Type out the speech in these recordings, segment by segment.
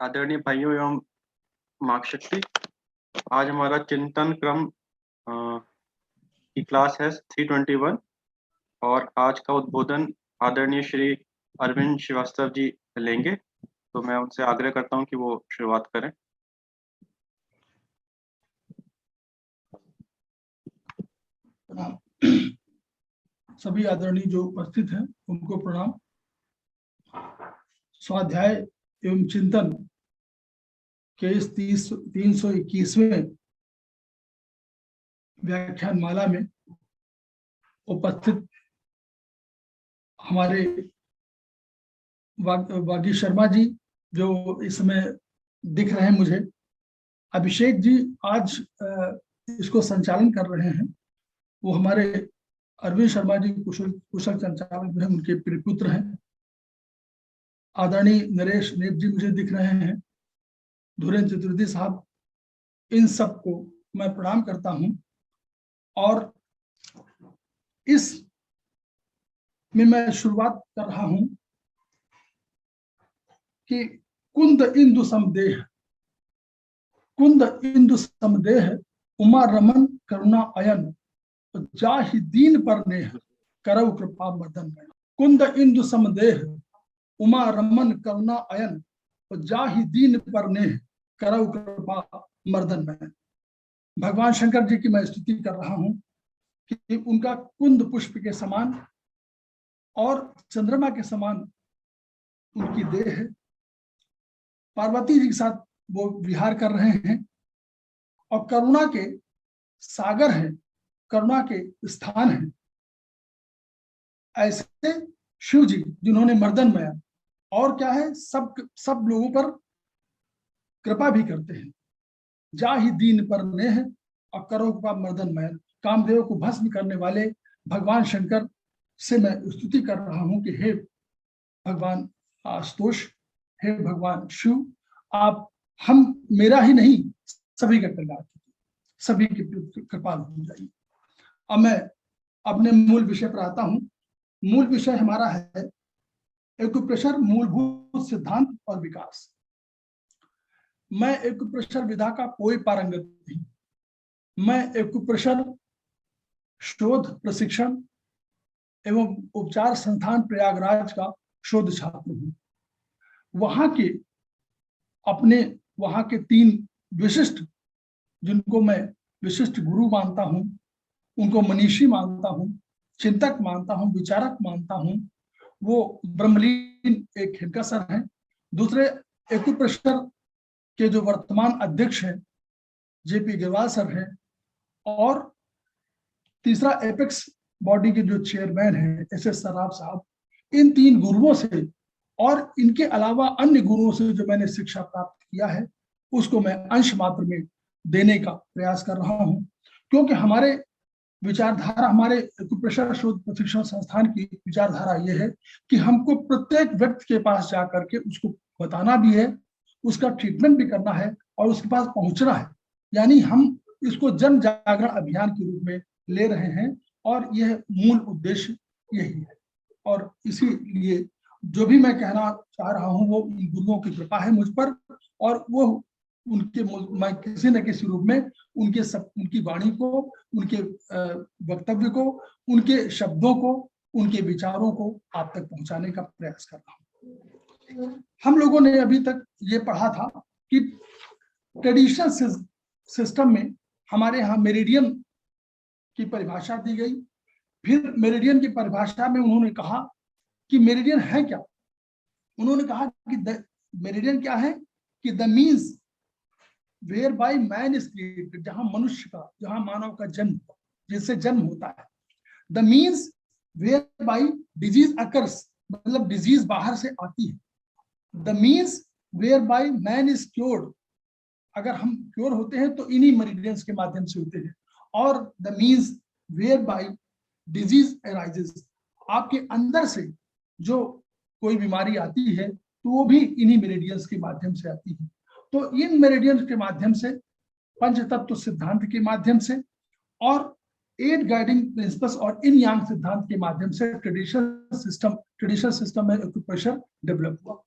आदरणीय भाइयों एवं मार्गशक्ति, आज हमारा चिंतन क्रम की क्लास है 321 और आज का उद्बोधन आदरणीय श्री अरविंद श्रीवास्तव जी लेंगे। तो मैं उनसे आग्रह करता हूं कि वो शुरुआत करें। सभी आदरणीय जो उपस्थित हैं उनको प्रणाम। स्वाध्याय एवं चिंतन के इस 321वें व्याख्यान माला में उपस्थित हमारे वागी शर्मा जी जो इस समय दिख रहे हैं मुझे, अभिषेक जी आज इसको संचालन कर रहे हैं। वो हमारे अरविंद शर्मा जी कुशल संचालक जो है, उनके प्रियपुत्र हैं। आदरणीय नरेश नेप जी मुझे दिख रहे हैं, धुरेन्द्र चतुर्थी साहब, इन सबको मैं प्रणाम करता हूं। और इस में मैं शुरुआत कर रहा हूं कि कुंद इंदु समदेह उमा रमन करुणा अयन जाहि दीन पर नेह करौ कृपा मर्दन में। कुंद इंदु समदेह उमा रमन करुणा अयन जाहि दीन पर नेह करौ कृपा मर्दन में। भगवान शंकर जी की मैं स्तुति कर रहा हूं कि उनका कुंद पुष्प के समान और चंद्रमा के समान उनकी देह है। पार्वती जी के साथ वो विहार कर रहे हैं और करुणा के सागर हैं, करुणा के स्थान हैं। ऐसे शिव जी जिन्होंने मर्दन में और क्या है, सब लोगों पर कृपा भी करते हैं। जाहि दीन पर नेह और करो कृपा मर्दन में। कामदेव को भस्म करने वाले भगवान शंकर से मैं स्तुति कर रहा हूं कि हे भगवान आशुतोष, हे भगवान शिव, आप मेरा ही नहीं सभी का कल्याण कीजिए, सभी की कृपा हो जाइए। अब मैं अपने मूल विषय पर आता हूं। मूल विषय हमारा है एक्यूप्रेशर, मूलभूत सिद्धांत और विकास। मैं एक्यूप्रेशर विधा का कोई पारंगत नहीं। मैं एक्यूप्रेशर शोध प्रशिक्षण एवं उपचार संस्थान प्रयागराज का शोध छात्र हूं। वहां के 3 विशिष्ट, जिनको मैं विशिष्ट गुरु मानता हूं, उनको मनीषी मानता हूं, चिंतक मानता हूं, विचारक मानता हूं। वो ब्रह्मलीन एक हिरका सर हैं, दूसरे एक्यूप्रेशर के जो वर्तमान अध्यक्ष हैं जेपी अग्रवाल सर हैं, और तीसरा एपेक्स बॉडी के जो चेयरमैन हैं एस.एस. सराफ साहब। इन 3 गुरुओं से और इनके अलावा अन्य गुरुओं से जो मैंने शिक्षा प्राप्त किया है उसको मैं अंश मात्र में देने का प्रयास कर रहा हूं, क्योंकि हमारे विचारधारा, हमारे एक्यूप्रेशर शोध प्रशिक्षण संस्थान की विचारधारा ये है कि हमको प्रत्येक व्यक्ति के पास जाकर के उसको बताना भी है, उसका ट्रीटमेंट भी करना है और उसके पास पहुंचना है। यानी हम इसको जन जागरण अभियान के रूप में ले रहे हैं और यह मूल उद्देश्य यही है। और इसीलिए जो भी मैं कहना चाह रहा हूं वो उन गुरुओं की कृपा है मुझ पर, और वो मैं किसी न किसी रूप में उनकी वाणी को, उनके वक्तव्य को, उनके शब्दों को, उनके विचारों को आप तक पहुंचाने का प्रयास कर रहा हूं। हम लोगों ने अभी तक ये पढ़ा था कि ट्रेडिशनल सिस्टम में हमारे यहाँ मेरिडियन की परिभाषा दी गई। फिर मेरिडियन की परिभाषा में उन्होंने कहा कि मेरिडियन है क्या। उन्होंने कहा कि मेरिडियन क्या है कि the means whereby man is created, जहां मनुष्य का, जहां मानव का जन्म, जिससे जन्म होता है। The means whereby disease occurs, मतलब डिजीज बाहर से आती है। The means whereby man is cured, अगर हम क्योर होते हैं तो इन्हीं मेरिडियंस के माध्यम से होते हैं। और the means whereby disease arises, आपके अंदर से जो कोई बीमारी आती है तो वो भी इन्हीं मेरिडियंस के माध्यम से आती है। तो इन मेरिडियंस के माध्यम से, पंचतत्व सिद्धांत के माध्यम से और 8 गाइडिंग प्रिंसिपल्स और इन यांग सिद्धांत के माध्यम से ट्रेडिशनल सिस्टम में एक्यूप्रेशर डेवलप हुआ।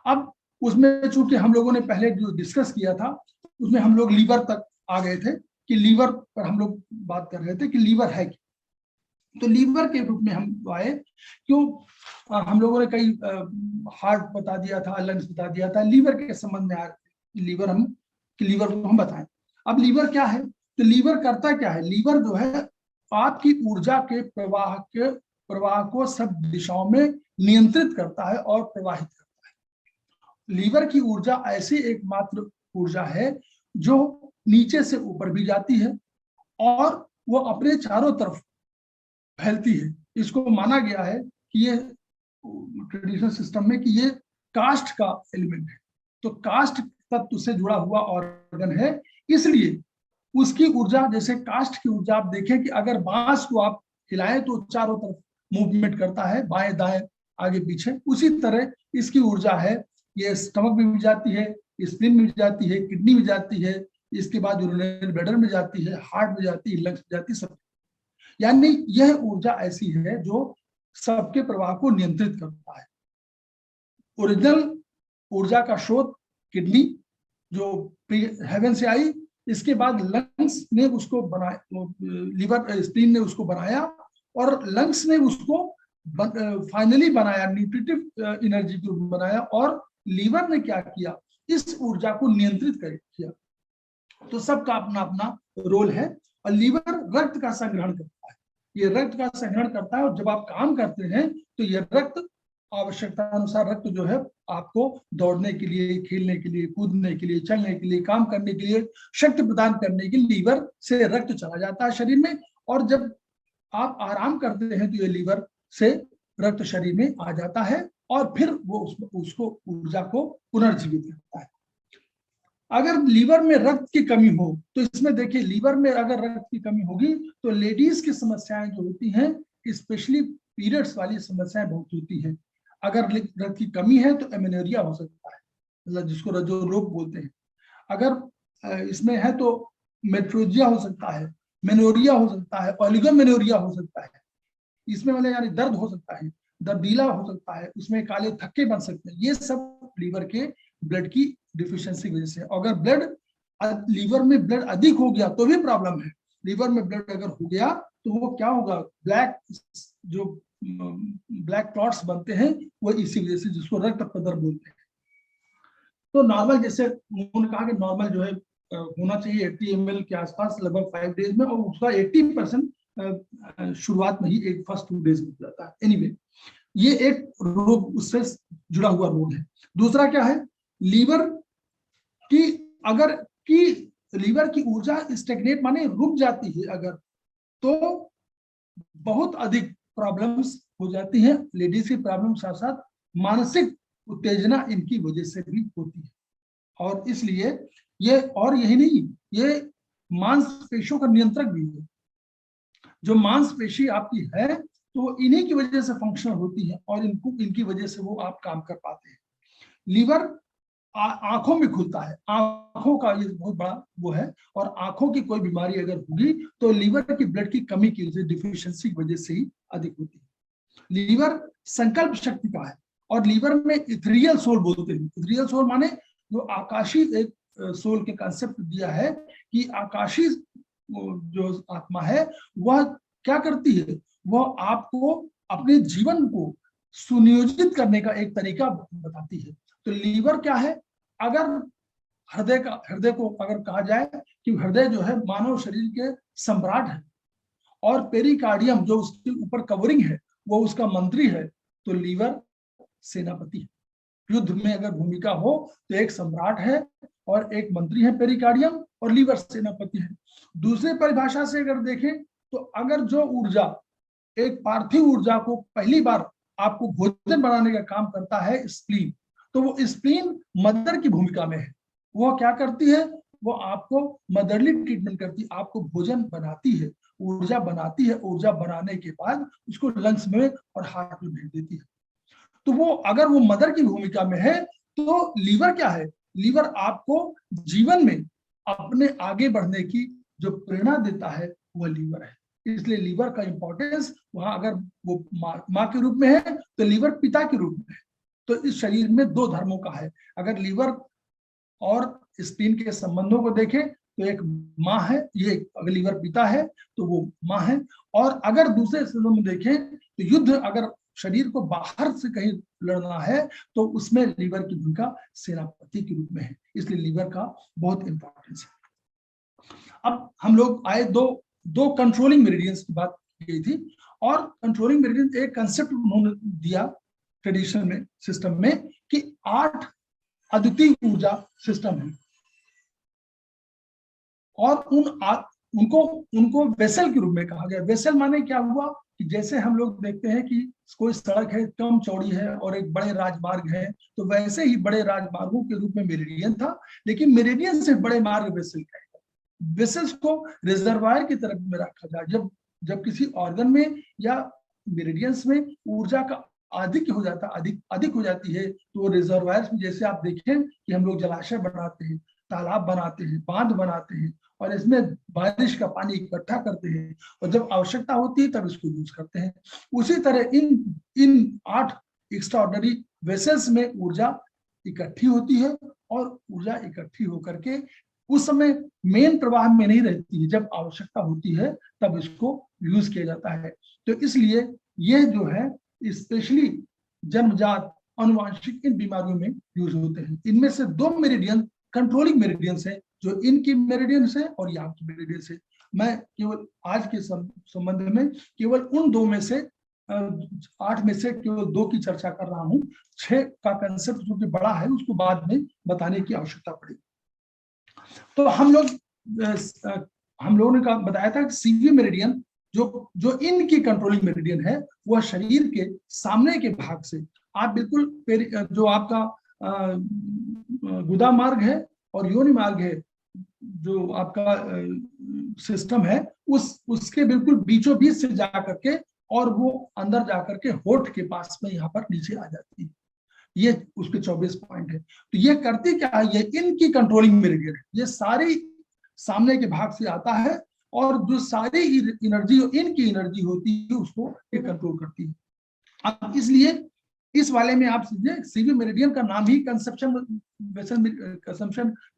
अब उसमें चूंकि हम लोगों ने पहले जो डिस्कस किया था उसमें हम लोग लीवर तक आ गए थे कि लीवर पर हम लोग बात कर रहे थे कि लीवर है क्या। तो लीवर के रूप में हम आए, क्यों हम लोगों ने कई हार्ट बता दिया था, लंग्स बता दिया था, लीवर के संबंध में आ लीवर को हम बताएं। अब लीवर क्या है, तो लीवर करता क्या है, लीवर जो है आपकी ऊर्जा के प्रवाह को सब दिशाओं में नियंत्रित करता है और प्रवाहित करता है। लीवर की ऊर्जा ऐसी एकमात्र ऊर्जा है जो नीचे से ऊपर भी जाती है और वो अपने चारों तरफ फैलती है। इसको माना गया है कि ये ट्रेडिशनल सिस्टम में कि ये कास्ट का एलिमेंट है, तो कास्ट तत्व से जुड़ा हुआ ऑर्गन है, इसलिए उसकी ऊर्जा, जैसे कास्ट की ऊर्जा आप देखें कि अगर बांस को आप हिलाएं तो चारों तरफ मूवमेंट करता है, बाएं दाएं आगे पीछे, उसी तरह इसकी ऊर्जा है। ये स्टमक में भी जाती है, स्प्लीन में भी जाती है, किडनी में जाती है, इसके बाद यूरिनरी ब्लैडर में जाती है, हार्ट में जाती है, लंग्स में जाती है, सब। यानी यह ऊर्जा ऐसी है जो सबके प्रवाह को नियंत्रित करता है। ओरिजिनल ऊर्जा का स्रोत किडनी जो हेवन से आई, इसके बाद लंग्स ने उसको बनाया, लीवर स्प्लीन ने उसको बनाया और लंग्स ने उसको फाइनली बनाया, न्यूट्रिटिव एनर्जी के रूप में बनाया, और लीवर ने क्या किया, इस ऊर्जा को नियंत्रित किया। तो सबका अपना अपना रोल है। और लीवर रक्त का संग्रहण करता है, ये रक्त का संग्रहण करता है, और जब आप काम करते हैं तो ये रक्त आवश्यकता अनुसार रक्त जो है आपको दौड़ने के लिए, खेलने के लिए, कूदने के लिए, चलने के लिए, काम करने के लिए शक्ति प्रदान करने के लिए लीवर से रक्त चला जाता है शरीर में, और जब आप आराम करते हैं तो ये लीवर से रक्त शरीर में आ जाता है और फिर वो उसको ऊर्जा को पुनर्जीवित करता है। अगर लीवर में रक्त की कमी हो तो इसमें देखिए, लीवर में अगर रक्त की कमी होगी तो लेडीज की समस्याएं जो होती हैं, स्पेशली पीरियड्स वाली समस्याएं बहुत होती हैं। अगर रक्त की कमी है तो एमेनोरिया हो सकता है, मतलब जिसको रजो रोग बोलते हैं। अगर इसमें है तो मेट्रोजिया हो सकता है, मेनोरिया हो सकता है, ओलिगोमेनोरिया हो सकता है। इसमें मतलब यानी दर्द हो सकता है, दर्दीला हो सकता है, उसमें काले थक्के बन सकते हैं। ये सब लीवर के ब्लड की डिफिशियंसी की वजह से। अगर लीवर में ब्लड अधिक हो गया तो भी प्रॉब्लम है। लीवर में ब्लड अगर हो गया तो वो क्या होगा, ब्लैक क्लॉट्स बनते हैं, वो इसी वजह से, जिसको रक्त प्रदर बोलते हैं। तो नॉर्मल, जैसे उन्होंने कहा कि नॉर्मल जो है होना चाहिए 80 ml के आसपास लगभग 5 डेज में, और उसका 80% शुरुआत में ही एक फर्स्ट 2 डेज में हो जाता है। एनीवे, ये एक रोग उससे जुड़ा हुआ रोग है। दूसरा क्या है, लीवर की ऊर्जा स्टेगनेट माने रुक जाती है अगर, तो बहुत अधिक प्रॉब्लम्स हो जाती हैं। लेडीज की प्रॉब्लम साथ साथ मानसिक उत्तेजना इनकी वजह से भी होती है, और इसलिए यही नहीं, ये मांसपेशियों का नियंत्रक भी है। जो मांसपेशी आपकी है तो इन्हीं की वजह से फंक्शन होती है, और इनकी वजह से वो आप काम कर पाते हैं। लीवर आंखों में खुलता है, आंखों का ये बहुत बड़ा वो है, और आंखों की कोई बीमारी अगर होगी तो लीवर की ब्लड की कमी की वजह, डिफिशियंसी की वजह से ही अधिक होती है। लीवर संकल्प शक्ति का है, और लीवर में इथेरियल सोल बोलते हैं। इथेरियल सोल माने जो आकाशीय, एक सोल के कंसेप्ट दिया है कि आकाशीय जो आत्मा है वह क्या करती है, वह आपको अपने जीवन को सुनियोजित करने का एक तरीका बताती है। तो लीवर क्या है, अगर हृदय को अगर कहा जाए कि हृदय जो है मानव शरीर के सम्राट है, और पेरिकार्डियम जो उसके ऊपर कवरिंग है वो उसका मंत्री है, तो लीवर सेनापति है। युद्ध में अगर भूमिका हो तो एक सम्राट है और एक मंत्री है पेरिकार्डियम, और लीवर सेनापति है। दूसरे परिभाषा से अगर देखें तो अगर जो ऊर्जा, एक पार्थिव ऊर्जा को पहली बार आपको भोजन बनाने का काम करता है स्प्लीन, तो वो स्प्लीन मदर की भूमिका में है। वो क्या करती है, वो आपको मदरली ट्रीटमेंट करती है, आपको भोजन बनाती है, ऊर्जा बनाती है, ऊर्जा बनाने के बाद उसको लंग्स में और हार्ट में भेज देती है। तो वो अगर वो मदर की भूमिका में है तो लीवर क्या है, लीवर आपको जीवन में अपने आगे बढ़ने की जो प्रेरणा देता है वह लीवर है। इसलिए लीवर का इंपॉर्टेंस वहां, अगर वो माँ के रूप में है तो लीवर पिता के रूप में है। तो इस शरीर में दो धर्मों का है। अगर लीवर और स्प्लीन के संबंधों को देखें तो एक माँ है, ये अगर लीवर पिता है तो वो माँ है। और अगर दूसरे शब्दों में देखें तो युद्ध अगर शरीर को बाहर से कहीं लड़ना है तो उसमें लीवर की भूमिका सेनापति के रूप में है, इसलिए लीवर का बहुत इंपॉर्टेंस है। अब हम लोग आए दो कंट्रोलिंग मेरिडियंस की बात की थी, और कंट्रोलिंग मेरिडियन एक कंसेप्ट उन्होंने दिया ट्रेडिशनल में सिस्टम में कि 8 अद्वितीय ऊर्जा सिस्टम है, और उनको वेसल के रूप में कहा गया। वेसल माने क्या हुआ कि जैसे हम लोग देखते हैं कि कोई सड़क है कम चौड़ी है और एक बड़े राजमार्ग है, तो वैसे ही बड़े राजमार्गों के रूप में मेरिडियन था, लेकिन मेरिडियन से बड़े मार्ग वेसल का। वेसल्स को रिजर्वायर की तरफ में रखा जाए। जब किसी ऑर्गन में या मेरिडियंस में ऊर्जा का अधिक हो जाती है तो रिजर्वायर्स में, जैसे आप देखें कि हम लोग जलाशय बनाते हैं, तालाब बनाते हैं, बांध बनाते हैं, और इसमें बारिश का पानी इकट्ठा करते हैं, और जब आवश्यकता होती है तब इसको यूज करते हैं। उसी तरह इन 8 एक्स्ट्राऑर्डिनरी वेसल्स में ऊर्जा इकट्ठी होती है, और ऊर्जा इकट्ठी होकर के उस समय मेन प्रवाह में नहीं रहती है, जब आवश्यकता होती है तब इसको यूज किया जाता है। तो इसलिए ये जो है स्पेशली जन्मजात अनुवांशिक इन बीमारियों में यूज होते हैं। इनमें से 2 मेरिडियन कंट्रोलिंग मेरिडियंस है, जो इनकी मेरिडियंस है और यहाँ की मेरिडियंस है। मैं केवल आज के संबंध में केवल उन 2 में से 8 में से केवल 2 की चर्चा कर रहा हूँ। 6 का कंसेप्ट जो कि बड़ा है उसको बाद में बताने की आवश्यकता पड़ेगी। तो हम लोगों ने बताया था कि सीवी मेरिडियन जो इनकी कंट्रोलिंग मेरिडियन है, वह शरीर के सामने के भाग से, आप बिल्कुल जो आपका गुदा मार्ग है और योनि मार्ग है, जो आपका सिस्टम है, उसके बिल्कुल बीचों बीच से जा करके और वो अंदर जाकर के होठ के पास में यहाँ पर नीचे आ जाती है। ये उसके 24 पॉइंट है। तो ये करती क्या है, ये इनकी कंट्रोलिंग मेरिडियन है। ये सारी सामने के भाग से आता है, और जो सारी एनर्जी इनकी एनर्जी होती है उसको ये कंट्रोल करती है। अब इसलिए इस वाले में आप समझे, सीवी मेरिडियन का नाम ही कंसेप्शन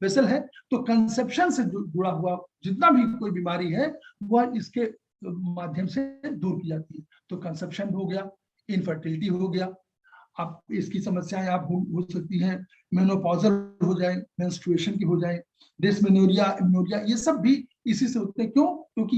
वेसल है। तो कंसेप्शन से जुड़ा हुआ जितना भी कोई बीमारी है वह इसके माध्यम से दूर की जाती है। तो कंसेप्शन हो गया, इनफर्टिलिटी हो गया, आप इसकी समस्याएं आप हो सकती हैं, मेनोपॉजल हो जाए, मेंस्ट्रुएशन की हो जाए, डिस्मेनोरिया, एमनोरिया, ये सब भी इसी से होते हैं। क्यों? क्योंकि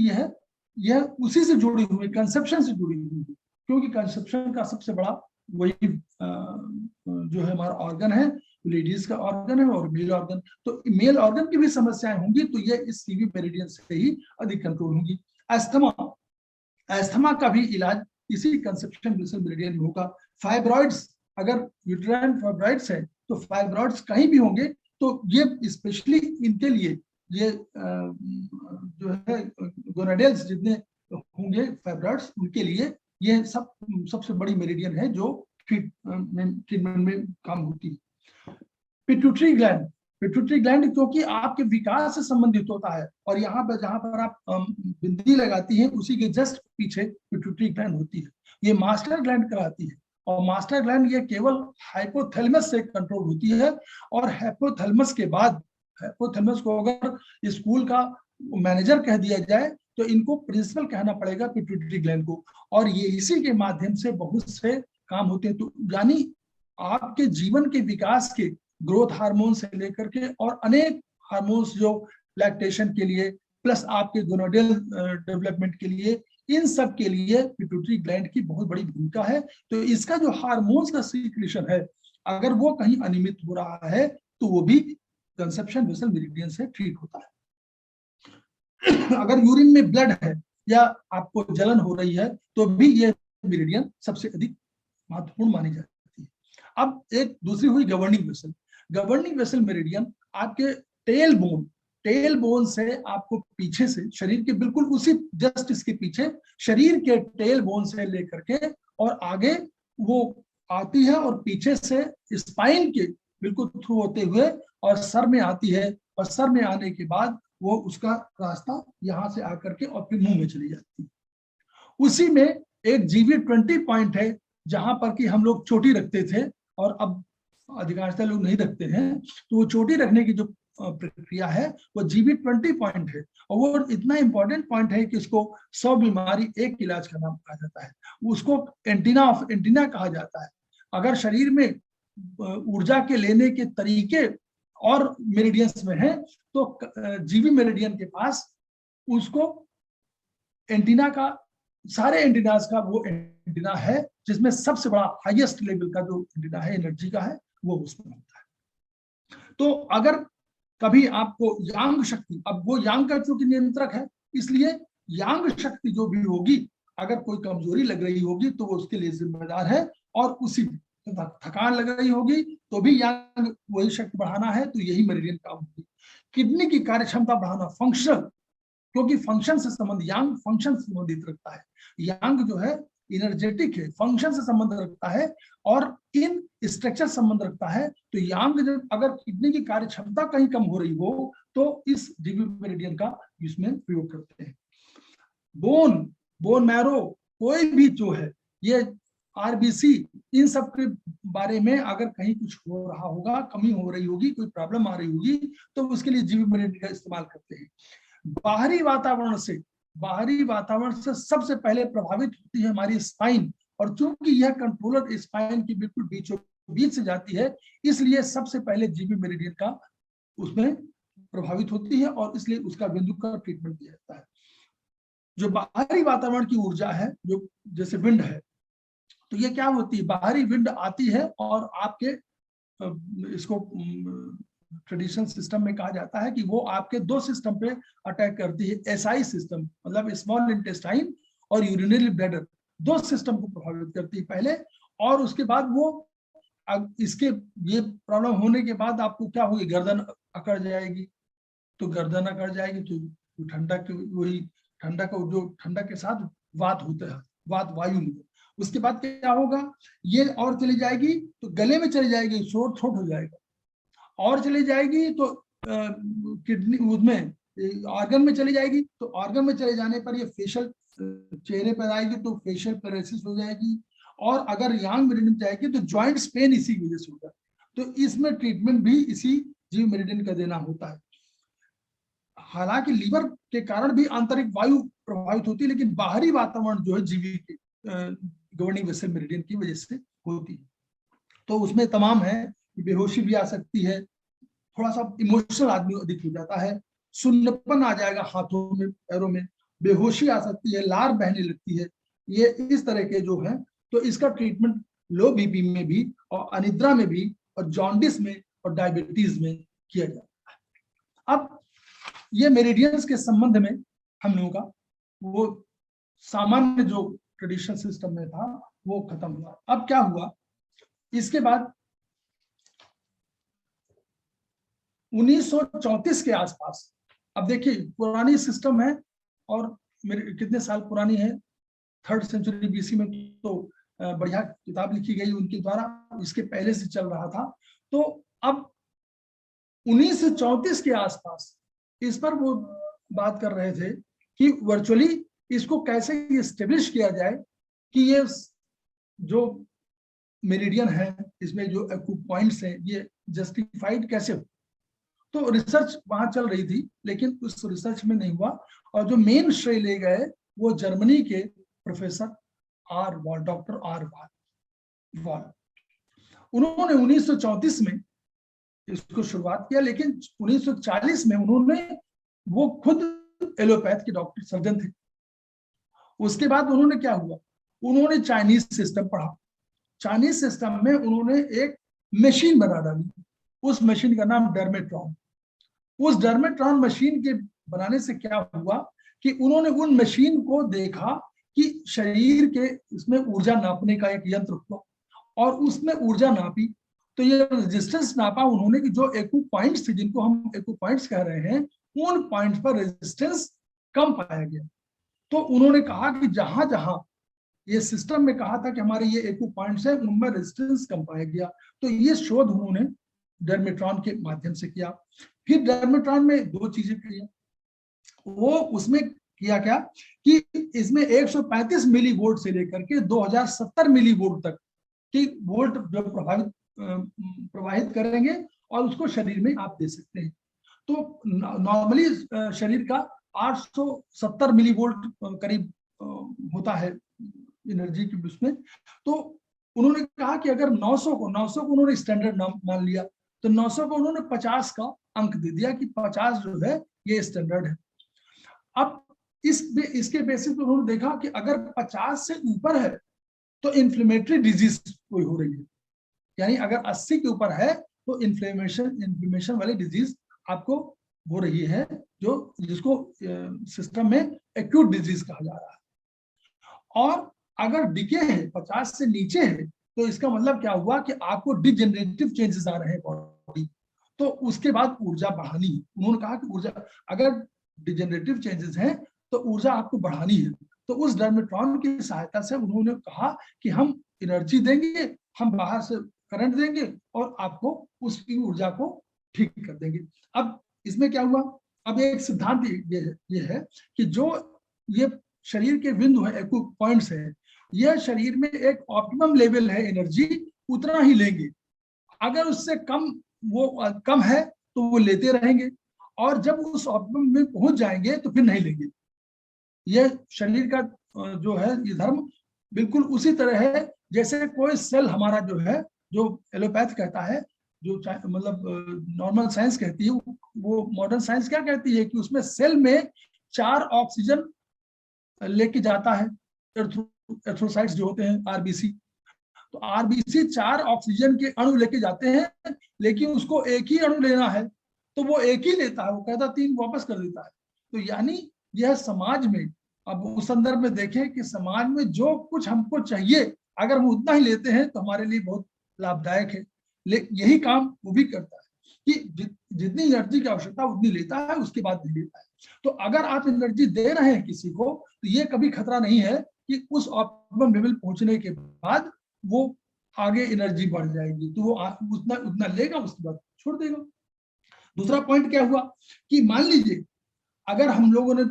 यह उसी से जुड़ी हुई, कंसेप्शन से जुड़ी हुई है। क्योंकि कंसेप्शन का सबसे बड़ा वही जो है हमारा ऑर्गन है, लेडीज का ऑर्गन है और मेल ऑर्गन। तो मेल ऑर्गन की भी समस्याएं होंगी तो ये इस सीवी मेरिडियन से ही अधिक कंट्रोल होंगी। अस्थमा का भी इलाज इसी कंसेप्शन वेसल मेरिडियन में होगा। फाइब्रॉइड्स, अगर यूट्राइन फाइब्रॉइड्स है तो फाइब्रॉइड्स कहीं भी होंगे तो ये स्पेशली इनके लिए ये जो है गोनाडेल्स जितने होंगे फाइब्रॉइड्स, उनके लिए ये सबसे बड़ी मेरिडियन है जो ट्रीटमेंट में काम होती है। पिट्यूटरी ग्लैंड क्योंकि आपके विकास से संबंधित होता है, और यहाँ पर जहां पर आप बिंदी लगाती हैं उसी के जस्ट पीछे पिट्यूटरी ग्लैंड होती है। ये मास्टर ग्लैंड कहलाती है, और मास्टर ग्लैंड ये केवल हाइपोथैलेमस से कंट्रोल होती है। और हाइपोथैलेमस के बाद, हाइपोथैलेमस को अगर स्कूल का मैनेजर कह दिया जाए तो इनको प्रिंसिपल कहना पड़ेगा पिट्यूटरी ग्लैंड को, और ये इसी के माध्यम से बहुत से काम होते हैं। तो यानी आपके जीवन के विकास के ग्रोथ हार्मोन से लेकर के और अनेक हार्मोन्स जो लैक्टेशन के लिए प्लस आपके गोनाडल डेवलपमेंट के लिए, इन सब के लिए पिट्यूटरी ग्लैंड की बहुत बड़ी भूमिका है। तो इसका जो हार्मोन्स का सीक्रेशन है, अगर वो कहीं अनियमित हो रहा है तो वो भी कंसेप्शन वेसल मेरिडियन से ट्रीट होता है। अगर यूरिन में ब्लड है या आपको जलन हो रही है तो भी ये मेरिडियन सबसे अधिक महत्वपूर्ण मानी जाती है। अब एक दूसरी हुई governing vessel. Governing vessel meridian आपके टेल बोन से आपको पीछे से, शरीर के बिल्कुल उसी जस्ट इसके पीछे, शरीर के टेल बोन से लेकर के और आगे वो आती है, और पीछे से स्पाइन के बिल्कुल थ्रू होते हुए और सर में आती है, और सर में आने के बाद वो उसका रास्ता यहाँ से आकर के और फिर मुंह में चली जाती है। उसी में एक GV20 पॉइंट है जहां पर कि हम लोग चोटी रखते थे, और अब अधिकांशतः लोग नहीं रखते हैं, तो वो चोटी रखने की जो प्रक्रिया है वो GV20 पॉइंट है, और वो इतना इंपॉर्टेंट पॉइंट है कि इसको 100 बीमारी एक इलाज का नाम कहा जाता है। उसको एंटीना ऑफ एंटीना कहा जाता है। अगर शरीर में ऊर्जा के लेने के तरीके और मेरिडियंस में है, तो जीवी मेरिडियन के पास उसको एंटीना का, सारे एंटीनास का वो एंटीना है जिसमें सबसे बड़ा हाईएस्ट लेवल का जो एंटीना है एनर्जी का है वो उसमें होता है। तो अगर कभी आपको यांग शक्ति, अब वो यांग का चूंकि नियंत्रक है, इसलिए यांग शक्ति जो भी होगी, अगर कोई कमजोरी लग रही होगी तो वो उसके लिए जिम्मेदार है, और उसी थकान लग रही होगी तो भी यांग वही शक्ति बढ़ाना है, तो यही मेरिडियन काम होगी। किडनी की कार्य क्षमता बढ़ाना, फंक्शनल, क्योंकि फंक्शन से संबंध, यांग फंक्शन से संबंधित रखता है। यांग जो है इनर्जेटिक है, फंक्शन से संबंध रखता है और इन स्ट्रक्चर संबंध रखता है। तो यांग जब अगर किडनी की कार्य क्षमता कहीं कम हो रही हो तो इस जीवी मेरिडियन का इसमें प्रयोग करते हैं। बोन मैरो, कोई भी जो है ये RBC, इन सब के बारे में अगर कहीं कुछ हो रहा होगा, कमी हो रही होगी, कोई प्रॉब्लम आ रही होगी, तो उसके लिए जीवी मेरिडियन का इस्तेमाल करते हैं। बाहरी वातावरण से सबसे पहले प्रभावित होती है हमारी स्पाइन, और चूंकि यह कंट्रोलर स्पाइन की बिल्कुल बीचों बीच से जाती है, इसलिए सबसे पहले जीवी मेरिडियन का उसमें प्रभावित होती है, और इसलिए उसका बिंदु का ट्रीटमेंट दिया जाता है। जो बाहरी वातावरण की ऊर्जा है, जो जैसे विंड है, तो ये क्या होती है, बाहरी विंड आती है और आपके इसको ट्रेडिशनल सिस्टम में कहा जाता है कि वो आपके दो सिस्टम पे अटैक करती है। SI सिस्टम मतलब स्मॉल इंटेस्टाइन और यूरिनरी ब्लैडर, दो सिस्टम को प्रभावित करती है पहले, और उसके बाद वो इसके ये प्रॉब्लम होने के बाद आपको क्या होगी, गर्दन अकड़ जाएगी। तो गर्दन अकड़ जाएगी तो ठंडक, वही ठंडक जो ठंडक के साथ वात होता है, वात वायु में। उसके बाद क्या होगा, ये और चली जाएगी तो गले में चली जाएगी, शोर थ्रोट हो जाएगा, और चली जाएगी तो किडनी उसमें ऑर्गन में चली जाएगी, तो ऑर्गन में चले जाने पर ये फेशियल चेहरे पर आएगी तो फेशियल पैरालिसिस हो जाएगी, और अगर यांग मेरिडियन जाएगी तो जॉइंट्स पेन इसी वजह से होगा। तो इसमें ट्रीटमेंट भी इसी जीव मेरिडियन का देना होता है। हालांकि लीवर के कारण भी आंतरिक वायु प्रभावित होती है, लेकिन बाहरी वातावरण जो है जीवी के गवर्निंग वेसल मेरिडियन की वजह से होती है। तो उसमें तमाम है, बेहोशी भी आ सकती है, थोड़ा सा इमोशनल आदमी अधिक हो जाता है, सुन्नपन आ जाएगा हाथों में पैरों में, बेहोशी आ सकती है, लार बहने लगती है, ये इस तरह के जो है। तो इसका ट्रीटमेंट लो बीपी में भी और अनिद्रा में भी और जॉन्डिस में और डायबिटीज में किया जाता है। अब ये मेरिडियंस के संबंध में हम लोगों का वो सामान्य जो ट्रेडिशनल सिस्टम में था वो खत्म हुआ। अब क्या हुआ, इसके बाद 1934 के आसपास, अब देखिए पुरानी सिस्टम है और मेरे कितने साल पुरानी है, 3rd सेंचुरी BC में तो बढ़िया किताब लिखी गई उनके द्वारा, इसके पहले से चल रहा था। तो अब 1934 के आसपास इस पर वो बात कर रहे थे कि वर्चुअली इसको कैसे एस्टेब्लिश किया जाए कि ये जो मेरिडियन है, इसमें जो पॉइंट्स हैं, ये जस्टिफाइड कैसे हो। तो रिसर्च वहां चल रही थी, लेकिन उस रिसर्च में नहीं हुआ, और जो मेन श्रेय ले गए वो जर्मनी के प्रोफेसर डॉक्टर R. वॉल। उन्होंने 1934 में इसको शुरुआत किया, लेकिन 1940 में उन्होंने, वो खुद एलोपैथ के डॉक्टर सर्जन थे। उसके बाद उन्होंने क्या हुआ, उन्होंने चाइनीज सिस्टम पढ़ा। चाइनीज सिस्टम में उन्होंने एक मशीन बना डाली, उस मशीन का नाम डर्मेट्रॉन। उस डर्मेट्रॉन मशीन के बनाने से क्या हुआ कि उन्होंने उन मशीन को देखा कि शरीर के इसमें ऊर्जा नापने का एक यंत्र हुआ, और उसमें ऊर्जा नापी तो ये रेजिस्टेंस नापा उन्होंने कि जो एक्यू पॉइंट्स थे, जिनको हम एक्यू पॉइंट्स कह रहे हैं, उन पॉइंट्स पर रेजिस्टेंस कम पाया गया। तो उन्होंने कहा कि जहां जहां ये सिस्टम में कहा था कि हमारे ये एक्यू पॉइंट्स है, उनमें रेजिस्टेंस कम पाया गया। तो ये शोध उन्होंने डर्मेट्रॉन के माध्यम से किया। फिर डर्मेट्रॉन में दो चीजें की, वो उसमें किया क्या कि इसमें 135 मिली वोल्ट से लेकर के 2070 मिली वोल्ट तक की वोल्ट जो प्रभावित प्रवाहित करेंगे और उसको शरीर में आप दे सकते हैं। तो नॉर्मली शरीर का 870 मिलीवोल्ट करीब होता है एनर्जी की उसमें। तो उन्होंने कहा कि अगर 900 को उन्होंने स्टैंडर्ड मान लिया, तो 900 को उन्होंने 50 का अंक दे दिया कि 50 जो है ये स्टैंडर्ड है। अब इसके बेसिस पे उन्होंने देखा कि अगर 50 से ऊपर है तो इन्फ्लेमेटरी डिजीज कोई हो रही है, यानी अगर 80 के ऊपर है तो इन्फ्लेमेशन वाली डिजीज आपको हो रही है, जिसको सिस्टम में एक्यूट डिजीज कहा जा रहा है। और अगर डिके है 50 से नीचे है तो इसका मतलब क्या हुआ कि आपको डिजेनरेटिव चेंजेस आ रहे हैं बॉडी, तो उसके बाद ऊर्जा बढ़ानी है। उन्होंने कहा कि ऊर्जा अगर डिजेनरेटिव चेंजेस हैं तो ऊर्जा आपको बढ़ानी है। तो उस डर्मेट्रॉन की सहायता से उन्होंने कहा कि हम एनर्जी देंगे, हम बाहर से करंट देंगे और आपको उसकी ऊर्जा को ठीक कर देंगे। अब इसमें क्या हुआ, अब एक सिद्धांत ये है कि जो ये शरीर के बिंदु है, एक्यू पॉइंट्स है, यह शरीर में एक ऑप्टिमम लेवल है, एनर्जी उतना ही लेंगे। अगर उससे कम है तो वो लेते रहेंगे, और जब उस ऑप्टिमम में पहुंच जाएंगे तो फिर नहीं लेंगे। यह शरीर का जो है ये धर्म बिल्कुल उसी तरह है जैसे कोई सेल हमारा जो है, जो एलोपैथ कहता है, जो मतलब नॉर्मल साइंस कहती है, वो मॉडर्न साइंस क्या कहती है कि उसमें सेल में 4 ऑक्सीजन लेके जाता है, एर्थ्रोसाइट्स जो होते हैं, आरबीसी। तो आरबीसी 4 ऑक्सीजन के अणु लेके जाते हैं, लेकिन उसको एक ही अणु लेना है तो वो एक ही लेता है, वो कहता 3 वापस कर देता है। तो यानी यह समाज में, अब उस संदर्भ में देखें कि समाज में जो कुछ हमको चाहिए अगर हम उतना ही लेते हैं तो हमारे लिए बहुत लाभदायक है। यही काम वो भी करता है कि जितनी एनर्जी की आवश्यकता उतनी लेता है, उसके बाद नहीं लेता है। तो अगर आप एनर्जी दे रहे हैं किसी को तो ये कभी खतरा नहीं है कि उस ऑप्टिमम लेवल पहुंचने के बाद वो आगे एनर्जी बढ़ जाएगी, तो वो उतना लेगा, उसके बाद छोड़ देगा। दूसरा पॉइंट क्या हुआ कि मान लीजिए अगर हम लोगों ने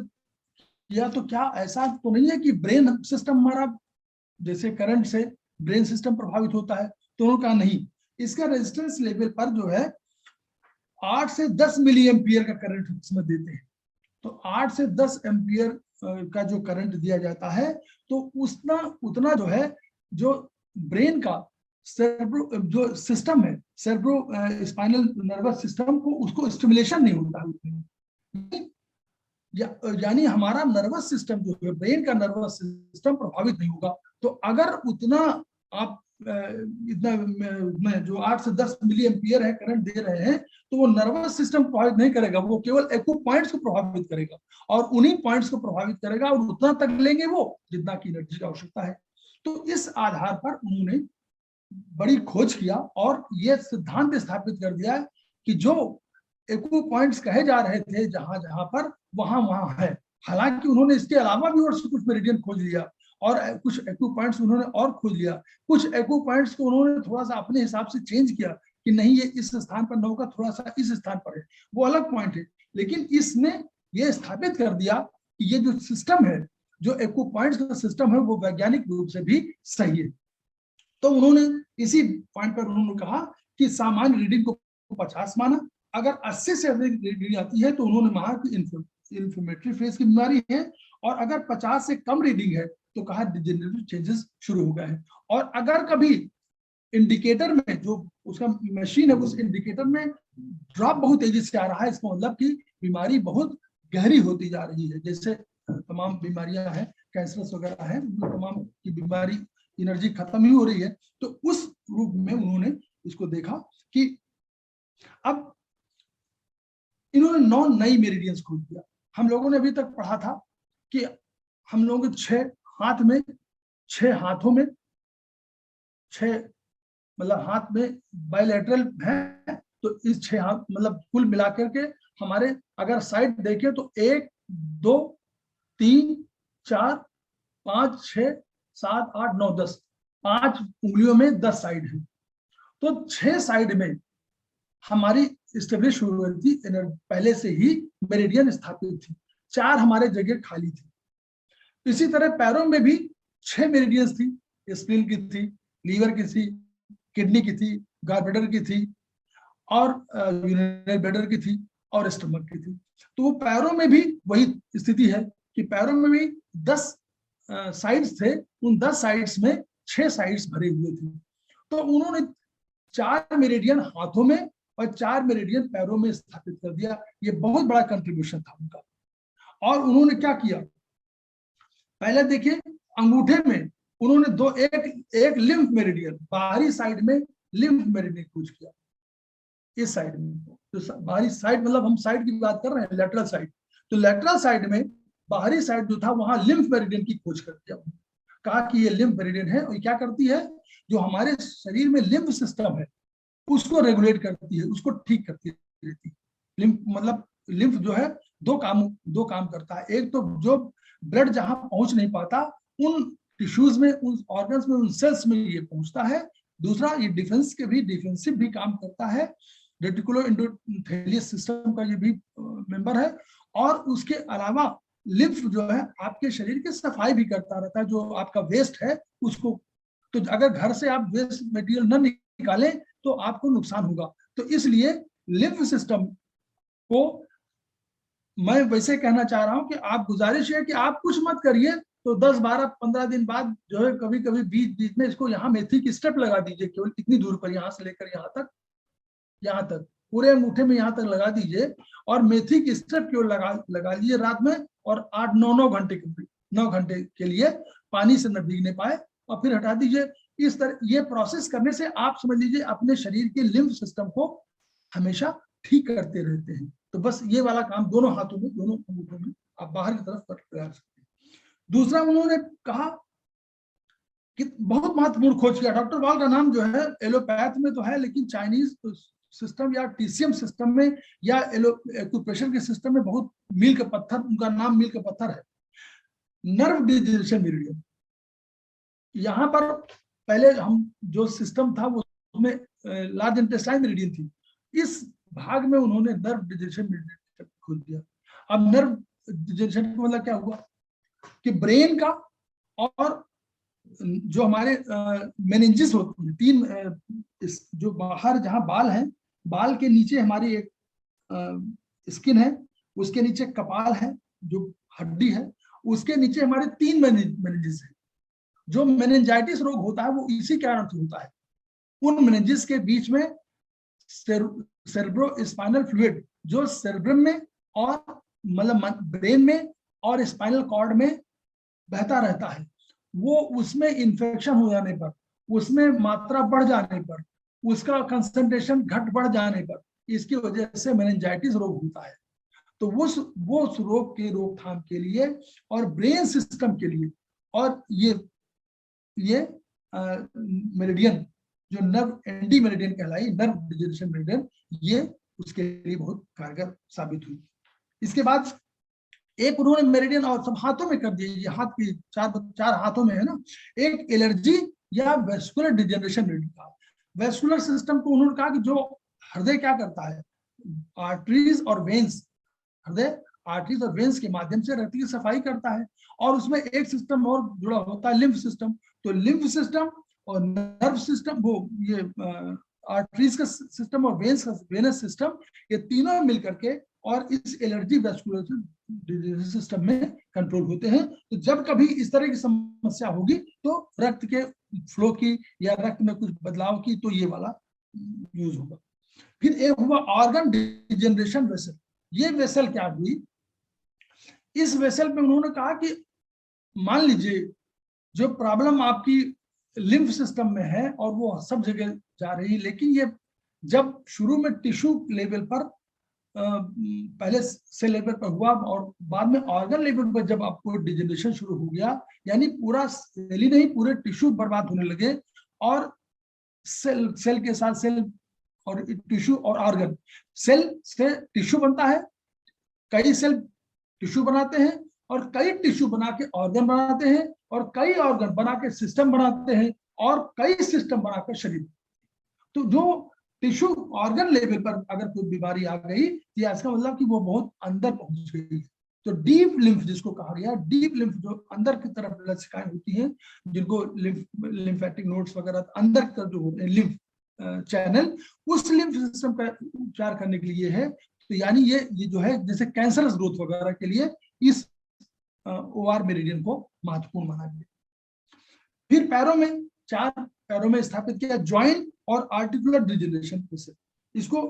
किया तो क्या ऐसा तो नहीं है कि ब्रेन सिस्टम हमारा, जैसे करंट से ब्रेन सिस्टम प्रभावित होता है, तो उन्होंने कहा नहीं, इसका रेजिस्टेंस लेवल पर जो है 8 से 10 मिली एम्पियर का करंट इसमें देते हैं। तो 8 से 10 एम्पियर का जो करंट दिया जाता है तो उतना जो है, जो ब्रेन का जो सिस्टम है, सेरेब्रो स्पाइनल नर्वस सिस्टम को, उसको स्टिमुलेशन नहीं होता है। यानी हमारा नर्वस सिस्टम जो है, ब्रेन का नर्वस सिस्टम प्रभावित नहीं होगा। तो अगर उतना आप इतना जो 8 से 10 मिली एम्पियर है करंट दे रहे हैं तो वो नर्वस सिस्टम प्रभावित नहीं करेगा, वो केवल एक्यू पॉइंट्स को प्रभावित करेगा, और उन्हीं पॉइंट्स को प्रभावित करेगा और उतना तक लेंगे वो जितना की एनर्जी की आवश्यकता है। तो इस आधार पर उन्होंने बड़ी खोज किया और ये सिद्धांत स्थापित कर दिया कि जो एक्यू पॉइंट्स कहे जा रहे थे जहां जहां पर, वहां है। हालांकि उन्होंने इसके अलावा भी और कुछ मेरिडियन खोज लिया और कुछ एक्यू पॉइंट्स उन्होंने और खोज लिया। कुछ एक्यू पॉइंट्स को उन्होंने थोड़ा सा अपने हिसाब से चेंज किया कि नहीं ये इस स्थान पर न होगा, थोड़ा सा इस स्थान पर है, वो अलग पॉइंट है। लेकिन इसने ये स्थापित कर दिया कि ये जो सिस्टम है, जो एक्यू पॉइंट्स का सिस्टम है, वो वैज्ञानिक रूप से भी सही है। तो उन्होंने इसी पॉइंट पर उन्होंने कहा कि सामान्य रीडिंग को 50 माना, अगर 80 से अधिक रीडिंग आती है तो उन्होंने कहा कि इन्फ्लेमेटरी फेज की बीमारी है, और अगर 50 से कम रीडिंग है तो कहा डिजेनरेटिव चेंजेस शुरू हो गए हैं। और अगर कभी इंडिकेटर में, जो उसका मशीन है, उस इंडिकेटर में ड्रॉप बहुत तेजी से आ रहा है, इसका मतलब कि बीमारी बहुत गहरी होती जा रही है। जैसे तमाम बीमारियां हैं, कैंसरस वगैरह है, तमाम की बीमारी, एनर्जी खत्म ही हो रही है। तो उस रूप में उन्होंने इसको देखा कि अब इन्होंने 9 नई मेरिडियंस खोज दिया। हम लोगों ने अभी तक पढ़ा था कि हम लोगों के 6 हाथों में 6 मतलब हाथ में बायलैटरल है, तो इस 6 हाथ मतलब कुल मिलाकर के हमारे अगर साइड देखें तो 1 2 3 4 5 6 7 8 9 10, 5 उंगलियों में 10 साइड है। तो 6 साइड में हमारी स्टेब्लिश हो गई थी, पहले से ही मेरिडियन स्थापित थी, 4 हमारे जगह खाली थी। इसी तरह पैरों में भी 6 मेरिडियंस थी, स्प्लीन की थी, लीवर की थी, किडनी की थी, गॉलब्लैडर की थी और यूरिनरी ब्लैडर की थी और स्टमक की थी। तो वो पैरों में भी वही स्थिति है कि पैरों में भी 10 साइड्स थे, उन 10 साइड्स में 6 साइड्स भरे हुए थे। तो उन्होंने 4 मेरिडियन हाथों में और 4 मेरिडियन पैरों में स्थापित कर दिया। ये बहुत बड़ा कंट्रीब्यूशन था उनका। और उन्होंने क्या किया, पहले देखिए अंगूठे में उन्होंने एक लिम्फ मेरिडियन, बाहरी साइड में लिम्फ मेरिडियन खोज किया। इस साइड में, तो बाहरी साइड मतलब हम साइड की बात कर रहे हैं, लेटरल साइड। तो लेटरल साइड में बाहरी साइड जो था वहां लिम्फ मेरिडियन की खोज कर दिया। कहा कि ये लिम्फ मेरिडियन है और क्या करती है, जो हमारे शरीर में लिम्फ सिस्टम है उसको रेगुलेट करती है, उसको ठीक करती रहती है। लिम्फ मतलब लिम्फ जो है दो काम करता है। एक तो जो ब्लड जहां पहुंच नहीं पाता उन टिश्यूज में, उन ऑर्गन्स में, उन सेल्स में ये पहुंचता है। दूसरा ये डिफेंसिव भी काम करता है, रेटिकुलो एंडोथेलियस सिस्टम का ये भी मेंबर है। और उसके अलावा लिम्फ जो है आपके शरीर की सफाई भी करता रहता है, जो आपका वेस्ट है उसको। तो अगर घर से आप वेस्ट मटेरियल न निकालें तो आपको नुकसान होगा। तो इसलिए लिम्फ सिस्टम को मैं वैसे कहना चाह रहा हूं कि आप, गुजारिश है कि आप कुछ मत करिए, तो 10, 12, 15 दिन बाद जो है कभी कभी बीच में इसको यहाँ मेथी की स्टेप लगा दीजिए, केवल इतनी दूर पर, यहाँ से लेकर यहाँ तक पूरे अंगूठे में यहाँ तक लगा दीजिए और मेथी की स्टेप केवल लगा लीजिए रात में, और 8-9 घंटे के लिए पानी से न भीगने पाए और फिर हटा दीजिए। इस तरह ये प्रोसेस करने से आप समझ लीजिए अपने शरीर के लिम्फ सिस्टम को हमेशा ठीक करते रहते हैं। तो बस ये वाला काम दोनों हाथों में, दोनों अंगूठों में आप बाहर की तरफ कर सकते हैं। दूसरा उन्होंने कहा कि बहुत महत्वपूर्ण खोज किया। डॉक्टर वॉल का नाम जो है एलोपैथ में तो है, लेकिन चाइनीज सिस्टम या टीसीएम सिस्टम में या एक्यूप्रेशर के सिस्टम में बहुत मील का पत्थर, उनका नाम मील का पत्थर है, नर्व डिजेनरेशन मेरिडियन। यहाँ पर पहले हम जो सिस्टम था वो उसमें लार्ज इंटेस्टाइन मेरिडियन थी, इस भाग में उन्होंने नर्व डिजेनरेशन मेरिडियन खोज दिया। अब नर्व डिजेनरेशन का मतलब क्या हुआ कि ब्रेन का और जो हमारे मेनिंजिस होती है, 3 जो बाहर जहां बाल हैं, बाल के नीचे हमारी एक स्किन है, उसके नीचे कपाल है जो हड्डी है, उसके नीचे हमारे 3 मेनिंजिस है। जो मेनिंजाइटिस रोग होता है वो इसी कारण से होता है। उन मेनिंजिस के बीच में सेरेब्रो स्पाइनल फ्लूइड जो सेरेब्रम में और मतलब ब्रेन में और स्पाइनल कॉर्ड में बहता रहता है, वो उसमें इंफेक्शन हो जाने पर, उसमें मात्रा बढ़ जाने पर, उसका कंसंट्रेशन घट बढ़ जाने पर, इसकी वजह से मेनिंजाइटिस रोग होता है। तो वो उस रोग के रोकथाम के लिए और ब्रेन सिस्टम के लिए, और ये मेरिडियन जो नर्व एंडी मेरिडियन कहलाई, नर्व डिजेनरेशन मेरिडियन, ये उसके लिए बहुत कारगर साबित हुई। इसके बाद एक उन्होंने मेरिडियन और सब हाथों में कर दिए, ये हाथ की चार हाथों में है ना, एक एलर्जी या वेस्कुलर डिजेनरेशन मेरिडियन था। वेस्कुलर सिस्टम को उन्होंने कहा कि जो हृदय क्या करता है, आर्टरीज और वेन्स, हृदय आर्टरीज और वेन्स के माध्यम से रक्त की सफाई करता है, और उसमें एक सिस्टम और जुड़ा होता है, लिम्फ सिस्टम। तो लिम्फ सिस्टम और नर्व सिस्टम, वो ये आर्टरीज का सिस्टम और वेनस सिस्टम, ये तीनों मिलकर के और इस एलर्जी वेस्कुलर सिस्टम में कंट्रोल होते हैं। तो जब कभी इस तरह की समस्या होगी तो रक्त के फ्लो की या रक्त में कुछ बदलाव की, तो ये वाला यूज होगा। फिर एक हुआ ऑर्गन डिजेनरेशन वेसल। ये वेसल क्या हुई, इस वेसल में उन्होंने कहा कि मान लीजिए जो प्रॉब्लम आपकी लिम्फ सिस्टम में है और वो सब जगह जा रही है, लेकिन ये जब शुरू में टिश्यू लेवल पर, पहले सेल लेवल पर हुआ और बाद में ऑर्गन लेवल पर जब आपको डिजेनरेशन शुरू हो गया, यानी पूरा सेल ही नहीं पूरे टिश्यू बर्बाद होने लगे, और सेल के साथ सेल और टिश्यू और ऑर्गन, सेल से टिश्यू बनता है, कई सेल टिश्यू बनाते हैं, और कई टिश्यू बना के ऑर्गन बनाते हैं, और कई ऑर्गन बना के सिस्टम बनाते हैं, और कई सिस्टम बनाकर शरीर। तो जो टिश्यू ऑर्गन लेवल पर अगर कोई बीमारी आ गई, तो इसका मतलब कि वो बहुत अंदर पहुंच गई। तो डीप लिम्फ जिसको कहा गया, डीप लिम्फ जो अंदर की तरफ लसिकाएं होती हैं, जिनको लिम्फेटिक नोड्स वगैरह अंदर की तरफ जो होते हैं लिम्फ, चैनल उस लिम्फ सिस्टम का उपचार करने के लिए है। तो यानी ये जो है जैसे कैंसरस ग्रोथ वगैरह के लिए इस ओआर मेरिडियन को महत्वपूर्ण माना गया। फिर पैरों में 4 पैरों में स्थापित किया जॉइंट और आर्टिकुलर डिजेनरेशन, इसको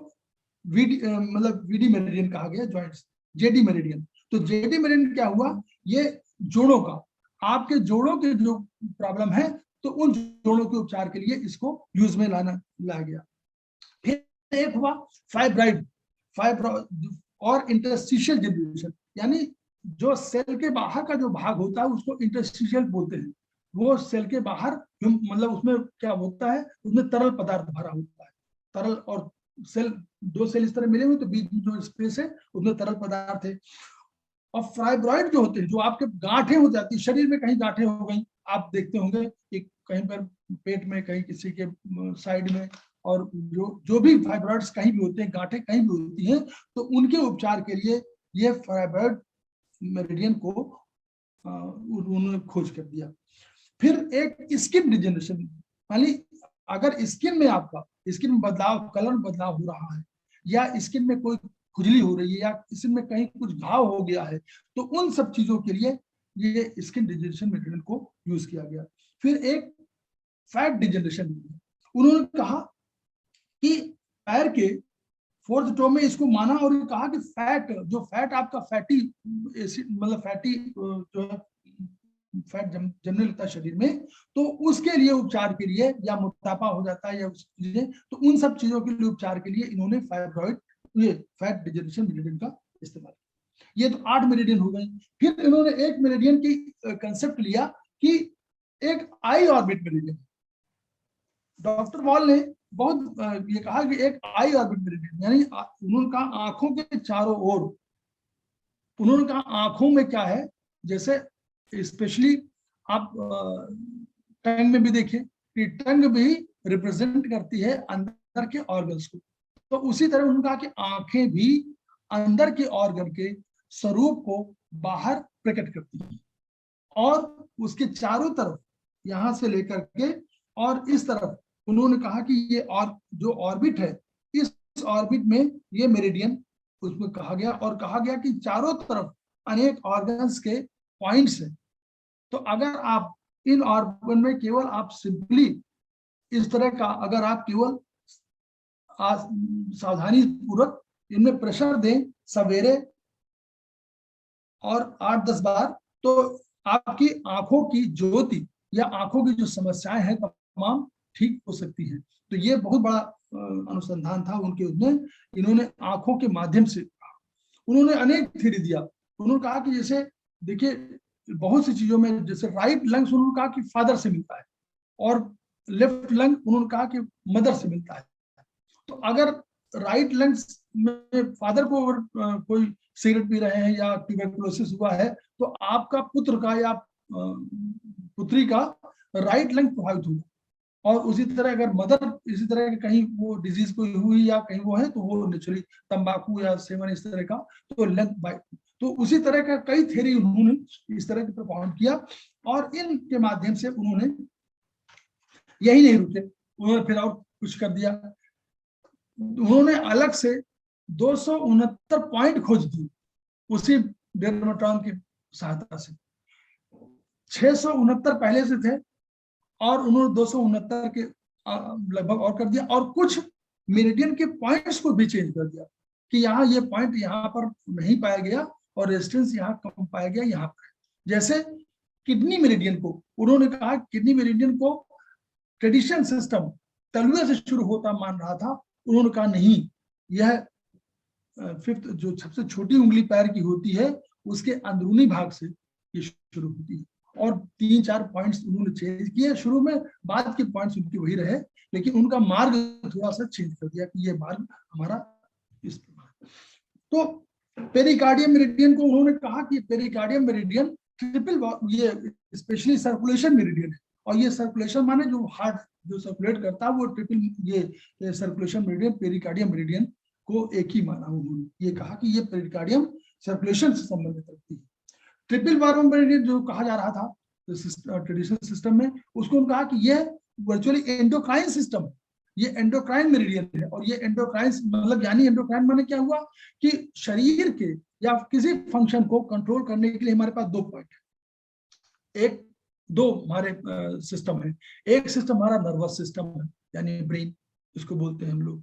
मतलब वीडी मेरिडियन कहा गया, जॉइंट्स जेडी मेरिडियन। तो जेडी मेरिडियन क्या हुआ, ये जोड़ों का, आपके जोड़ों के जो प्रॉब्लम है तो उन जोड़ों के उपचार के लिए इसको यूज में लाया गया। फिर एक हुआ फाइब्राइड और इंटरस्टिशियल जनरेशन, यानी जो सेल के बाहर का जो भाग होता है उसको इंटरस्टिशियल बोलते हैं। वो सेल के बाहर मतलब उसमें क्या होता है, उसमें तरल पदार्थ भरा होता है, तरल और सेल, 2 सेल इस तरह मिले हुए तो बीच में जो स्पेस है उसमें तरल पदार्थ है। और फाइब्रॉइड जो होते हैं, जो आपके गांठें हो जाती है शरीर में, कहीं गांठें हो गई, आप देखते होंगे कि कहीं पर पेट में, कहीं किसी के साइड में, और जो भी फाइब्रॉइड्स कहीं भी होते हैं, गांठें कहीं भी होती हैं, तो उनके उपचार के लिए ये फाइब्रॉइड मेरिडियन को उन्होंने खोज कर दिया। फिर एक स्किन डिजेनरेशन, यानी अगर स्किन में आपका स्किन में बदलाव, कलर में बदलाव हो रहा है, या स्किन में कोई खुजली हो रही है, या स्किन में कहीं कुछ घाव हो गया है, तो उन सब चीजों के लिए ये स्किन डिजेनरेशन मेटेरियल को यूज किया गया। फिर एक फैट डिजेनरेशन, उन्होंने कहा कि पैर के 4th टो में इसको माना और कहा कि फैट आपका फैटी मतलब फैटी जो है फैट जमने लगता है शरीर में, तो उसके लिए उपचार के लिए, या मोटापा हो जाता है या उस चीजें, तो उन सब चीजों के लिए उपचार के लिए इन्होंने फाइब्रॉइड, ये फैट डिजेनरेशन मेरिडियन का इस्तेमाल किया। ये तो 8 मेरिडियन हो गई। फिर इन्होंने एक मेरिडियन की कंसेप्ट लिया कि एक आई ऑर्बिट मेरिडियन। डॉक्टर वॉल ने बहुत ये कहा कि एक आई ऑर्बिट मेरिडियन, यानी उन्होंने कहा आंखों के चारों ओर, उन्होंने कहा आंखों में क्या है, जैसे स्पेशली आप टंग में भी देखिए कि टंग भी रिप्रेजेंट करती है अंदर के ऑर्गन्स को, तो उसी तरह उन्होंने कहा कि आंखें भी अंदर के ऑर्गन के स्वरूप को बाहर प्रकट करती हैं, और उसके चारों तरफ यहां से लेकर के और इस तरफ उन्होंने कहा कि ये और जो ऑर्बिट है, इस ऑर्बिट में ये मेरिडियन उसमें कहा गया, और कहा गया कि चारों तरफ अनेक ऑर्गन्स के पॉइंट्स हैं। तो अगर आप इन ऑर्गन में केवल आप सिंपली इस तरह का, अगर आप केवल सावधानी पूर्वक इनमें प्रेशर दें सवेरे और 8-10 बार, तो आपकी आंखों की ज्योति या आंखों की जो समस्याएं हैं तमाम ठीक हो सकती हैं। तो ये बहुत बड़ा अनुसंधान था उनके उसमें। इन्होंने आंखों के माध्यम से उन्होंने अनेक थ्योरी दिया। उन्होंने कहा कि जैसे देखिए बहुत सी चीजों में, जैसे राइट लंग्स उन्होंने कहा कि फादर से मिलता है, और लेफ्ट लंग उन्होंने कहा कि मदर से मिलता है। तो अगर राइट लंग्स में फादर को अगर कोई सिगरेट पी रहे हैं या ट्यूबरकुलोसिस हुआ है, तो आपका पुत्र का या पुत्री का राइट लंग प्रभावित होगा। और उसी तरह अगर मदर इसी तरह के कहीं वो डिजीज कोई हुई या कहीं वो है, तो वो नेचुरली तंबाकू या सेवन इस तरह का, तो लंग बाइट। तो उसी तरह का कई थ्योरी उन्होंने इस तरह की प्रपोज किया, और इनके माध्यम से उन्होंने यही नहीं रुके, उन्होंने फिर और कुछ कर दिया। उन्होंने अलग से 269 पॉइंट खोज दिए उसी डेर्माटॉन की सहायता से। 669 पहले से थे और उन्होंने 269 के लगभग और कर दिया, और कुछ मेरिडियन के पॉइंट्स को भी चेंज कर दिया कि यहाँ ये पॉइंट यहाँ पर नहीं पाया गया और रेजिस्टेंस यहाँ कम पाया गया यहाँ पर। जैसे किडनी मेरिडियन को उन्होंने कहा, किडनी मेरिडियन को ट्रेडिशन सिस्टम तलुए से शुरू होता मान रहा था, उन्होंने कहा नहीं, यह 5th जो सबसे छोटी उंगली पैर की होती है उसके अंदरूनी भाग से ये शुरू होती है। और 3-4 पॉइंट्स उन्होंने चेंज किए शुरू में, बाद के पॉइंट्स उनके वही रहे, लेकिन उनका मार्ग थोड़ा सा चेंज कर दिया कि ये मार्ग हमारा इस प्रकार। तो पेरिकार्डियम मेरिडियन को उन्होंने कहा कि पेरिकार्डियम मेरिडियन ट्रिपल, ये स्पेशली सर्कुलेशन मेरिडियन है, और ये सर्कुलेशन माने जो हार्ट जो सर्कुलेट करता है वो ट्रिपल, ये सर्कुलेशन मेरिडियन पेरिकार्डियम मेरिडियन को एक ही माना उन्होंने। ये कहा कि ये पेरिकार्डियम सर्कुलेशन से संबंधित रखती है। ट्रिपल वार्म मेरिडियन जो कहा जा रहा था ट्रेडिशनल सिस्टम में, उसको उन्होंने कहा कि यह वर्चुअली एंडोक्राइन सिस्टम, ये एंडोक्राइन मेरिडियन है। और ये एंडोक्राइन मतलब यानी एंडोक्राइन माने क्या हुआ कि शरीर के या किसी फंक्शन को कंट्रोल करने के लिए हमारे पास दो पॉइंट है। एक दो हमारे सिस्टम है। एक सिस्टम हमारा नर्वस सिस्टम है यानी ब्रेन, इसको बोलते हैं हम लोग,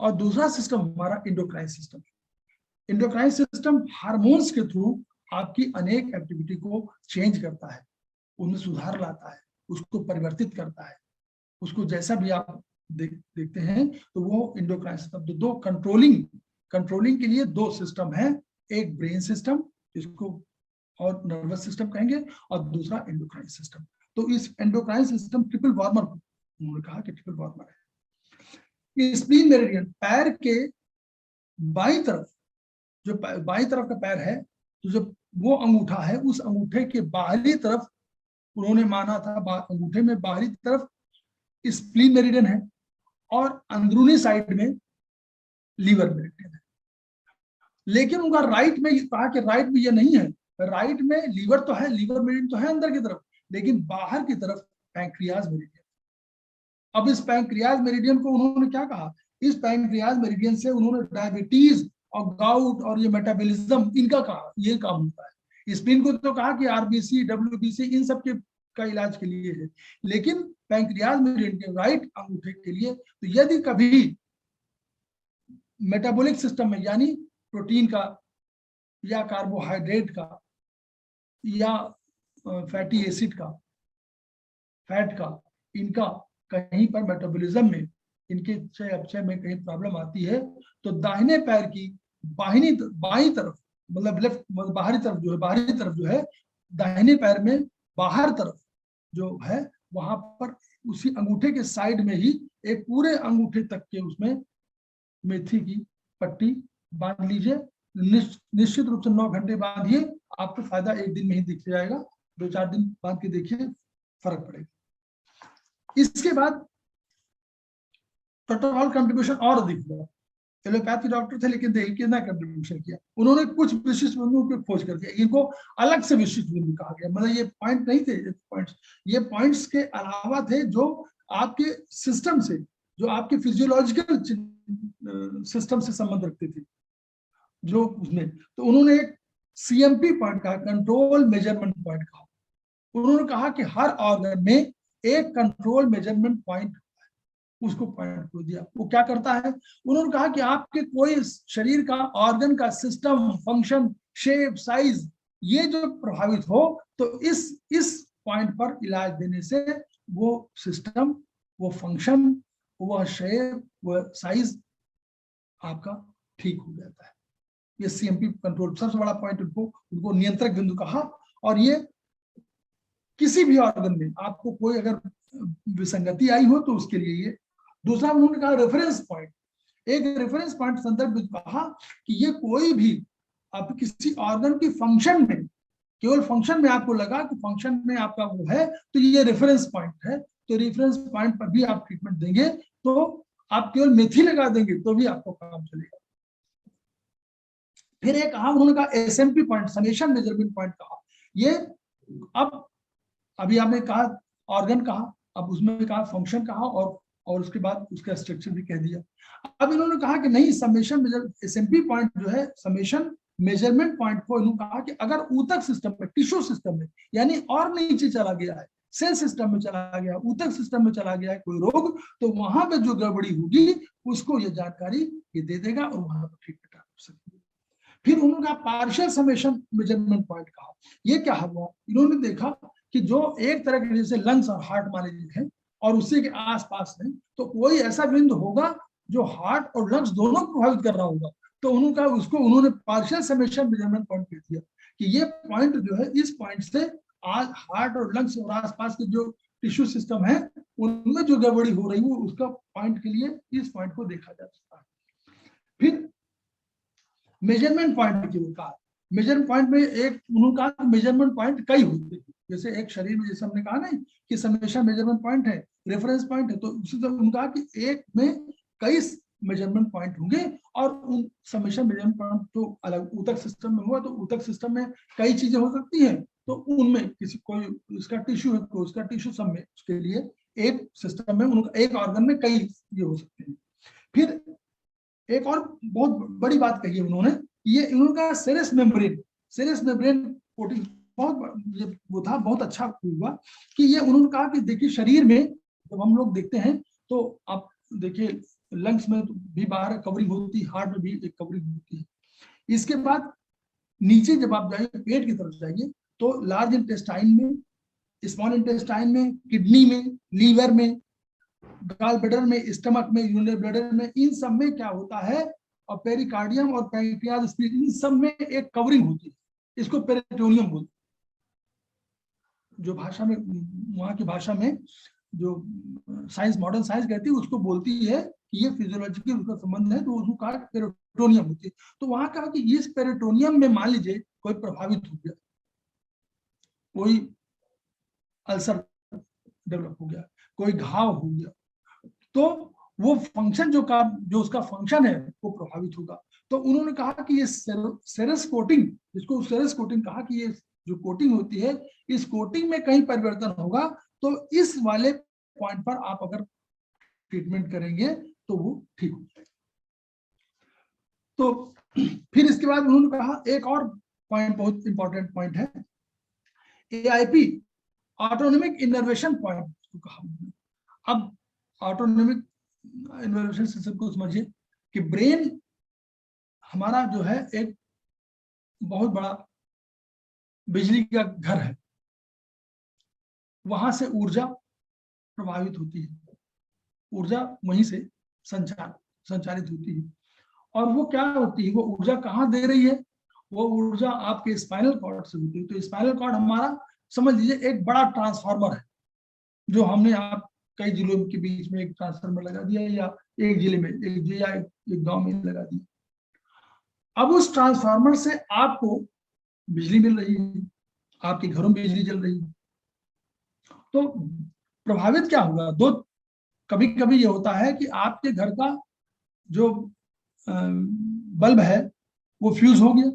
और दूसरा सिस्टम हमारा इंडोक्राइन सिस्टम है। इंडोक्राइन सिस्टम हार्मोन्स के थ्रू आपकी अनेक एक्टिविटी को चेंज करता है, उनमें सुधार लाता है, उसको परिवर्तित करता है, उसको जैसा भी आप देखते हैं तो वो इंडोक्राइन सिस्टम। तो दो कंट्रोलिंग के लिए दो सिस्टम है, एक ब्रेन सिस्टम जिसको और नर्वस सिस्टम कहेंगे, और दूसरा एंडोक्राइन सिस्टम। तो इस एंडोक्राइन सिस्टम ट्रिपल वार्मर, उन्होंने कहा कि ट्रिपल वार्मर है। स्प्लीन मेरिडियन पैर के बाईं तरफ, जो बाईं तरफ का पैर है, तो जो वो अंगूठा है, उस अंगूठे के बाहरी तरफ उन्होंने माना था, अंगूठे में बाहरी तरफ स्प्लीन मेरिडियन है और अंदरूनी साइड में लीवर मेरिडियन है। लेकिन उनका राइट में कहा कि राइट में ये नहीं है, राइट में लीवर तो है, लीवर मेरिडियन तो है अंदर की तरफ, लेकिन बाहर की तरफ पैंक्रियाज मेरिडियन। अब इस पैंक्रियाज मेरिडियन को उन्होंने क्या कहा, इस पैंक्रियाज मेरिडियन से उन्होंने डायबिटीज और गाउट और ये मेटाबॉलिज्म इनका कहा, ये काम होता है। स्प्लीन को तो कहा कि आरबीसी, डब्ल्यूबीसी इन सब के का इलाज के लिए है, लेकिन पैंक्रियाज मेरिडियन के राइट अंगूठे के लिए। तो यदि कभी मेटाबॉलिक सिस्टम में यानी प्रोटीन का या कार्बोहाइड्रेट का या फैटी एसिड का, फैट का, इनका कहीं पर मेटाबॉलिज्म में, इनके चयापचय में कहीं प्रॉब्लम आती है, तो दाहिने पैर की बाईं तरफ, मतलब लेफ्ट बाहरी तरफ जो है, दाहिने पैर में बाहर तरफ जो है, वहां पर उसी अंगूठे के साइड में ही एक पूरे अंगूठे तक के उसमें मेथी की पट्टी बांध लीजिए। निश्चित रूप से 9 घंटे बांधिए, आपको फायदा एक दिन में ही दिख जाएगा, 2-4 दिन बांध के देखिए, फर्क पड़ेगा। इसके बाद टोटल कंट्रीब्यूशन और अधिक हुआ। एलोपैथी डॉक्टर थे लेकिन देखिए कितना कंट्रीब्यूशन किया उन्होंने, कुछ विशिष्ट बिंदुओं की खोज कर दिया, इनको अलग से विशिष्ट बिंदु कहा गया। मतलब ये पॉइंट नहीं थे, ये पॉइंट्स के अलावा थे जो आपके सिस्टम से, जो आपके फिजियोलॉजिकल सिस्टम से संबंध रखते थे जो उसमें। तो उन्होंने एक CMP पॉइंट कहा, कंट्रोल मेजरमेंट पॉइंट कहा। उन्होंने कहा कि हर ऑर्गन में एक कंट्रोल मेजरमेंट पॉइंट, उसको पॉइंट को दिया। वो क्या करता है, उन्होंने कहा कि आपके कोई शरीर का ऑर्गन का सिस्टम, फंक्शन, शेप, साइज ये जो प्रभावित हो, तो इस पॉइंट पर इलाज देने से वो सिस्टम, वो फंक्शन, वह शेप, वह साइज आपका ठीक हो जाता है। ये CMP कंट्रोल सबसे बड़ा पॉइंट, उनको नियंत्रक बिंदु कहा। और ये किसी भी ऑर्गन में आपको कोई अगर विसंगति आई हो तो उसके लिए ये। दूसरा उन्होंने कहा रेफरेंस पॉइंट, एक रेफरेंस पॉइंट संदर्भ कहा कि ये कोई भी आप किसी ऑर्गन की फंक्शन में, केवल फंक्शन में आपको लगा कि फंक्शन में आपका वो है, तो ये रेफरेंस पॉइंट है। तो रेफरेंस पॉइंट पर भी आप ट्रीटमेंट देंगे, तो आप केवल मेथी लगा देंगे तो भी आपको काम चलेगा। फिर एक कहा उन्होंने कहा SMP point, summation measurement point कहा। ये अब अभी आपने कहा ऑर्गन कहा, अब उसमें कहा फंक्शन कहा, और उसके बाद उसका स्ट्रक्चर भी कह दिया। अब इन्होंने कहा कि नहीं, समेशन SMP पॉइंट जो है, समेशन मेजरमेंट पॉइंट को इन्होंने कहा कि अगर ऊतक सिस्टम में, टिश्यू सिस्टम में, यानी और नीचे चला गया है, सेल सिस्टम में चला गया, ऊतक सिस्टम में चला गया है कोई रोग, तो वहां पे जो गड़बड़ी होगी उसको ये जानकारी ये दे देगा और वहां पर ट्रीटमेंट आप कर सकते हैं। फिर उन्होंने कहा पार्शियल समेशन मेजरमेंट पॉइंट कहा। ये क्या हुआ, इन्होंने देखा कि जो एक तरह के जैसे लंग्स और हार्ट मान लीजिए है और उसी के आसपास है, तो कोई ऐसा बिंदु होगा जो हार्ट और लंग्स दोनों को प्रभावित कर रहा होगा। तो उन्होंने कहा, उसको उन्होंने पार्शियल समेशन मेजरमेंट पॉइंट कह दिया कि ये पॉइंट जो है, इस पॉइंट से आज हार्ट और लंग्स और आसपास के जो टिश्यू सिस्टम है उनमें जो गड़बड़ी हो रही है उसका पॉइंट के लिए इस पॉइंट को देखा जा सकता है। फिर मेजरमेंट पॉइंट की कहा, मेजरमेंट पॉइंट में एक उन्होंने कहा मेजरमेंट पॉइंट कई होते हैं, जैसे एक शरीर में, जैसे हमने कहा ना कि समेशन मेजरमेंट पॉइंट है, रेफरेंस पॉइंट है, तो उसी तरह उन्होंने कहा कि एक में कई मेजरमेंट पॉइंट होंगे और उन समेशन मेजरमेंट पॉइंट तो अलग ऊतक सिस्टम में हुआ, तो ऊतक सिस्टम में कई चीजें हो सकती हैं, तो उनमें किसी कोई उसका टिश्यू है तो उसका टिश्यू सब में उसके लिए एक सिस्टम में उनका, एक ऑर्गन में कई ये हो सकते हैं। फिर एक और बहुत बड़ी बात कही है उन्होंने, ये इनका सेरेस मेम्ब्रेन कोटिंग बहुत ये वो था, बहुत अच्छा हुआ कि ये उन्होंने कहा कि देखिए शरीर में जब हम लोग देखते हैं तो आप देखिए लंग्स में तो भी बाहर कवरिंग होती है, हार्ट में भी एक कवरिंग होती है। इसके बाद नीचे जब आप जाइए पेट की तरफ जाइए तो लार्ज इंटेस्टाइन में, स्मॉल इंटेस्टाइन में, किडनी में, लीवर में, गॉल ब्लैडर में, स्टमक में, यूरिनरी ब्लैडर में, इन सब में क्या होता है, और पेरिकार्डियम और पैंक्रियाज, इन सब में एक कवरिंग होती है, इसको पेरिटोनियम बोलते हैं। जो भाषा में, वहां की भाषा में जो साइंस, मॉडर्न साइंस कहती है उसको बोलती है कि ये फिजियोलॉजिकल उसका संबंध है, तो उसको कहा पेरिटोनियम होती है। तो वहां कहा कि इस पेरिटोनियम में मान लीजिए कोई प्रभावित हो गया, कोई अल्सर डेवलप हो गया, कोई घाव हो गया, तो वो फंक्शन जो उसका फंक्शन है वो प्रभावित होगा। तो उन्होंने कहा कि ये सेरेस कोटिंग, जिसको सेरेस कोटिंग कहा कि ये जो कोटिंग होती है, इस कोटिंग में कहीं परिवर्तन होगा तो इस वाले पॉइंट पर आप अगर ट्रीटमेंट करेंगे तो वो ठीक हो जाएगा। तो फिर इसके बाद उन्होंने कहा एक और पॉइंट, बहुत इंपॉर्टेंट पॉइंट है, AIP, ऑटोनोमिक इनर्वेशन पॉइंट कहा। अब ऑटोनोमिक इनर्वेशन सिस्टम को समझिए कि ब्रेन हमारा जो है एक बहुत बड़ा बिजली का घर है, वहां से ऊर्जा प्रभावित होती है, ऊर्जा वहीं से संचारित होती है। और वो क्या होती है, वो ऊर्जा कहाँ दे रही है, वो ऊर्जा आपके स्पाइनल कॉर्ड से होती है। तो स्पाइनल कॉर्ड हमारा समझ लीजिए एक बड़ा ट्रांसफार्मर है, जो हमने आप कई जिलों के बीच में एक ट्रांसफार्मर लगा दिया, या एक जिले में, एक जिले या एक गांव में लगा दिया। अब उस ट्रांसफार्मर से आपको बिजली मिल रही है, आपके घरों में बिजली जल रही है। तो प्रभावित क्या होगा, दो, कभी कभी ये होता है कि आपके घर का जो बल्ब है वो फ्यूज हो गया,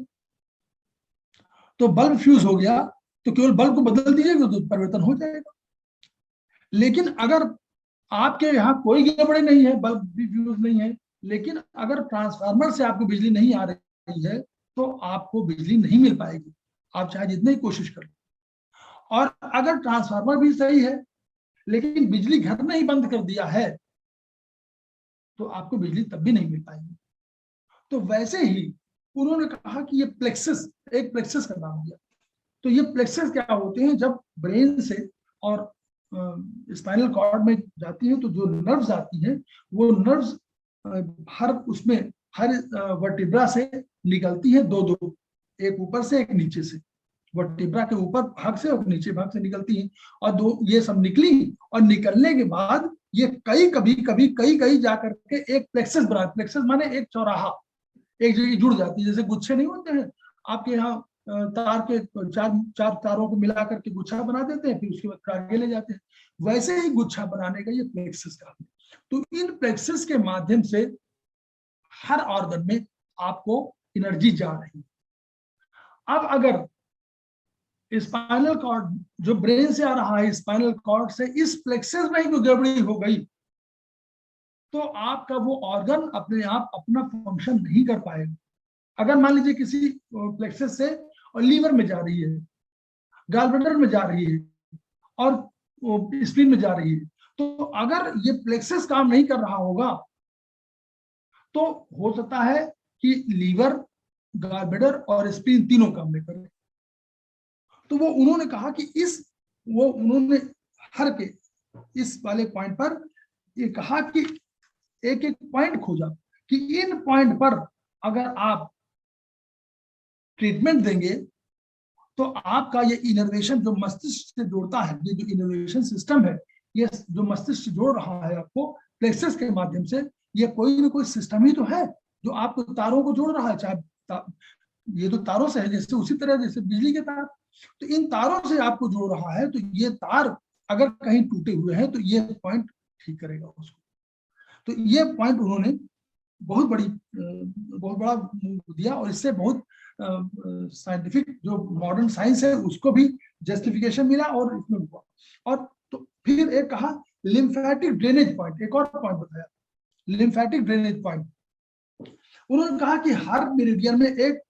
तो बल्ब फ्यूज हो गया तो केवल बल्ब को बदल दीजिएगा तो परिवर्तन हो जाएगा। लेकिन अगर आपके यहाँ कोई गड़बड़ी नहीं है, बल्ब भी फ्यूज नहीं है, लेकिन अगर ट्रांसफार्मर से आपको बिजली नहीं आ रही है तो आपको बिजली नहीं मिल पाएगी, आप चाहे जितनी कोशिश कर लो। और अगर ट्रांसफार्मर भी सही है लेकिन बिजली घर नहीं बंद कर दिया है तो आपको बिजली तब भी नहीं मिल पाएगी। तो वैसे ही उन्होंने कहा कि ये प्लेक्सस, एक प्लेक्सस का नाम दिया। तो ये प्लेक्सस क्या होते हैं, जब ब्रेन से और स्पाइनल कॉर्ड में जाती है तो जो नर्व्स आती हैं वो नर्व्स हर उसमें हर वर्टिब्रा से निकलती है, दो दो, एक ऊपर से एक नीचे से, वर्टिब्रा के ऊपर भाग से और नीचे भाग से निकलती है। और दो ये सब निकली और निकलने के बाद ये कई जाकर के एक प्लेक्सस बना, प्लेक्सस माने एक चौराहा, एक जगह जुड़ जाती है। जैसे गुच्छे नहीं होते हैं आपके यहाँ, तार के चार तारों को मिलाकर के गुच्छा बना देते हैं, फिर उसके बाद आगे ले जाते हैं, वैसे ही गुच्छा बनाने का ये प्लेक्सस का है। तो इन प्लेक्सस के माध्यम से हर ऑर्गन में आपको एनर्जी जा रही है। अब अगर स्पाइनल कॉर्ड जो ब्रेन से आ रहा है, स्पाइनल कॉर्ड से इस प्लेक्सस में ही कोई गड़बड़ी हो गई तो आपका वो ऑर्गन अपने आप अपना फंक्शन नहीं कर पाएगा। अगर मान लीजिए किसी प्लेक्सस से और लीवर में जा रही है, गॉल ब्लैडर में जा रही है और स्प्लीन में जा रही है, तो अगर ये प्लेक्सस काम नहीं कर रहा होगा तो हो सकता है कि लीवर, गॉल ब्लैडर और स्प्लीन तीनों काम नहीं करें। तो वो उन्होंने कहा कि उन्होंने हर के इस वाले पॉइंट पर ये कहा कि एक एक पॉइंट खोजा कि इन पॉइंट पर अगर आप ट्रीटमेंट देंगे तो आपका ये इनर्वेशन जो मस्तिष्क से जोड़ता है, ये जो इनर्वेशन सिस्टम है, ये जो मस्तिष्क से जोड़ रहा है आपको प्लेक्सस के माध्यम से, ये कोई ना कोई सिस्टम ही तो है जो आपको तारों को जोड़ रहा है। चाहे ये तो तारों से है, जैसे उसी तरह जैसे बिजली के तार, तो इन तारों से आपको जोड़ रहा है, तो ये तार अगर कहीं टूटे हुए हैं तो ये पॉइंट ठीक करेगा उसको। तो ये पॉइंट उन्होंने बहुत बड़ा दिया और इससे बहुत साइंटिफिक जो मॉडर्न साइंस है उसको भी जस्टिफिकेशन मिला और इसमें हुआ। और तो फिर एक कहा लिम्फेटिक ड्रेनेज पॉइंट, एक और पॉइंट बताया, लिम्फेटिक ड्रेनेज पॉइंट। उन्होंने कहा कि हर मेरिडियन में एक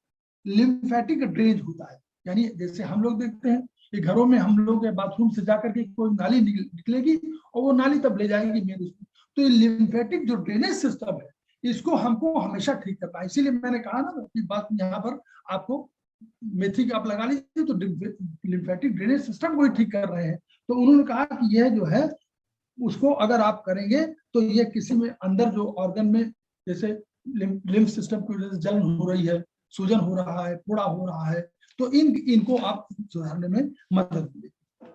लिम्फेटिक ड्रेनेज होता है, यानी जैसे हम लोग देखते हैं कि घरों में हम लोग बाथरूम से जाकर के कोई नाली निकलेगी और वो नाली तब ले जाएगी मेन उसमें। तो ये लिम्फेटिक जो ड्रेनेज सिस्टम है, इसको हमको हमेशा ठीक करना है। इसीलिए मैंने कहा ना कि बात यहाँ पर आपको मेथी आप लगा लीजिए तो लिम्फेटिक ड्रेनेज सिस्टम को ही ठीक कर रहे हैं। तो उन्होंने कहा कि यह जो है उसको अगर आप करेंगे तो ये किसी में अंदर जो ऑर्गन में जैसे लिम्फ सिस्टम की वजह से जलन हो रही है, सूजन हो रहा है, फोड़ा हो रहा है, तो इनको आप सुधारने में मदद मिलेगी।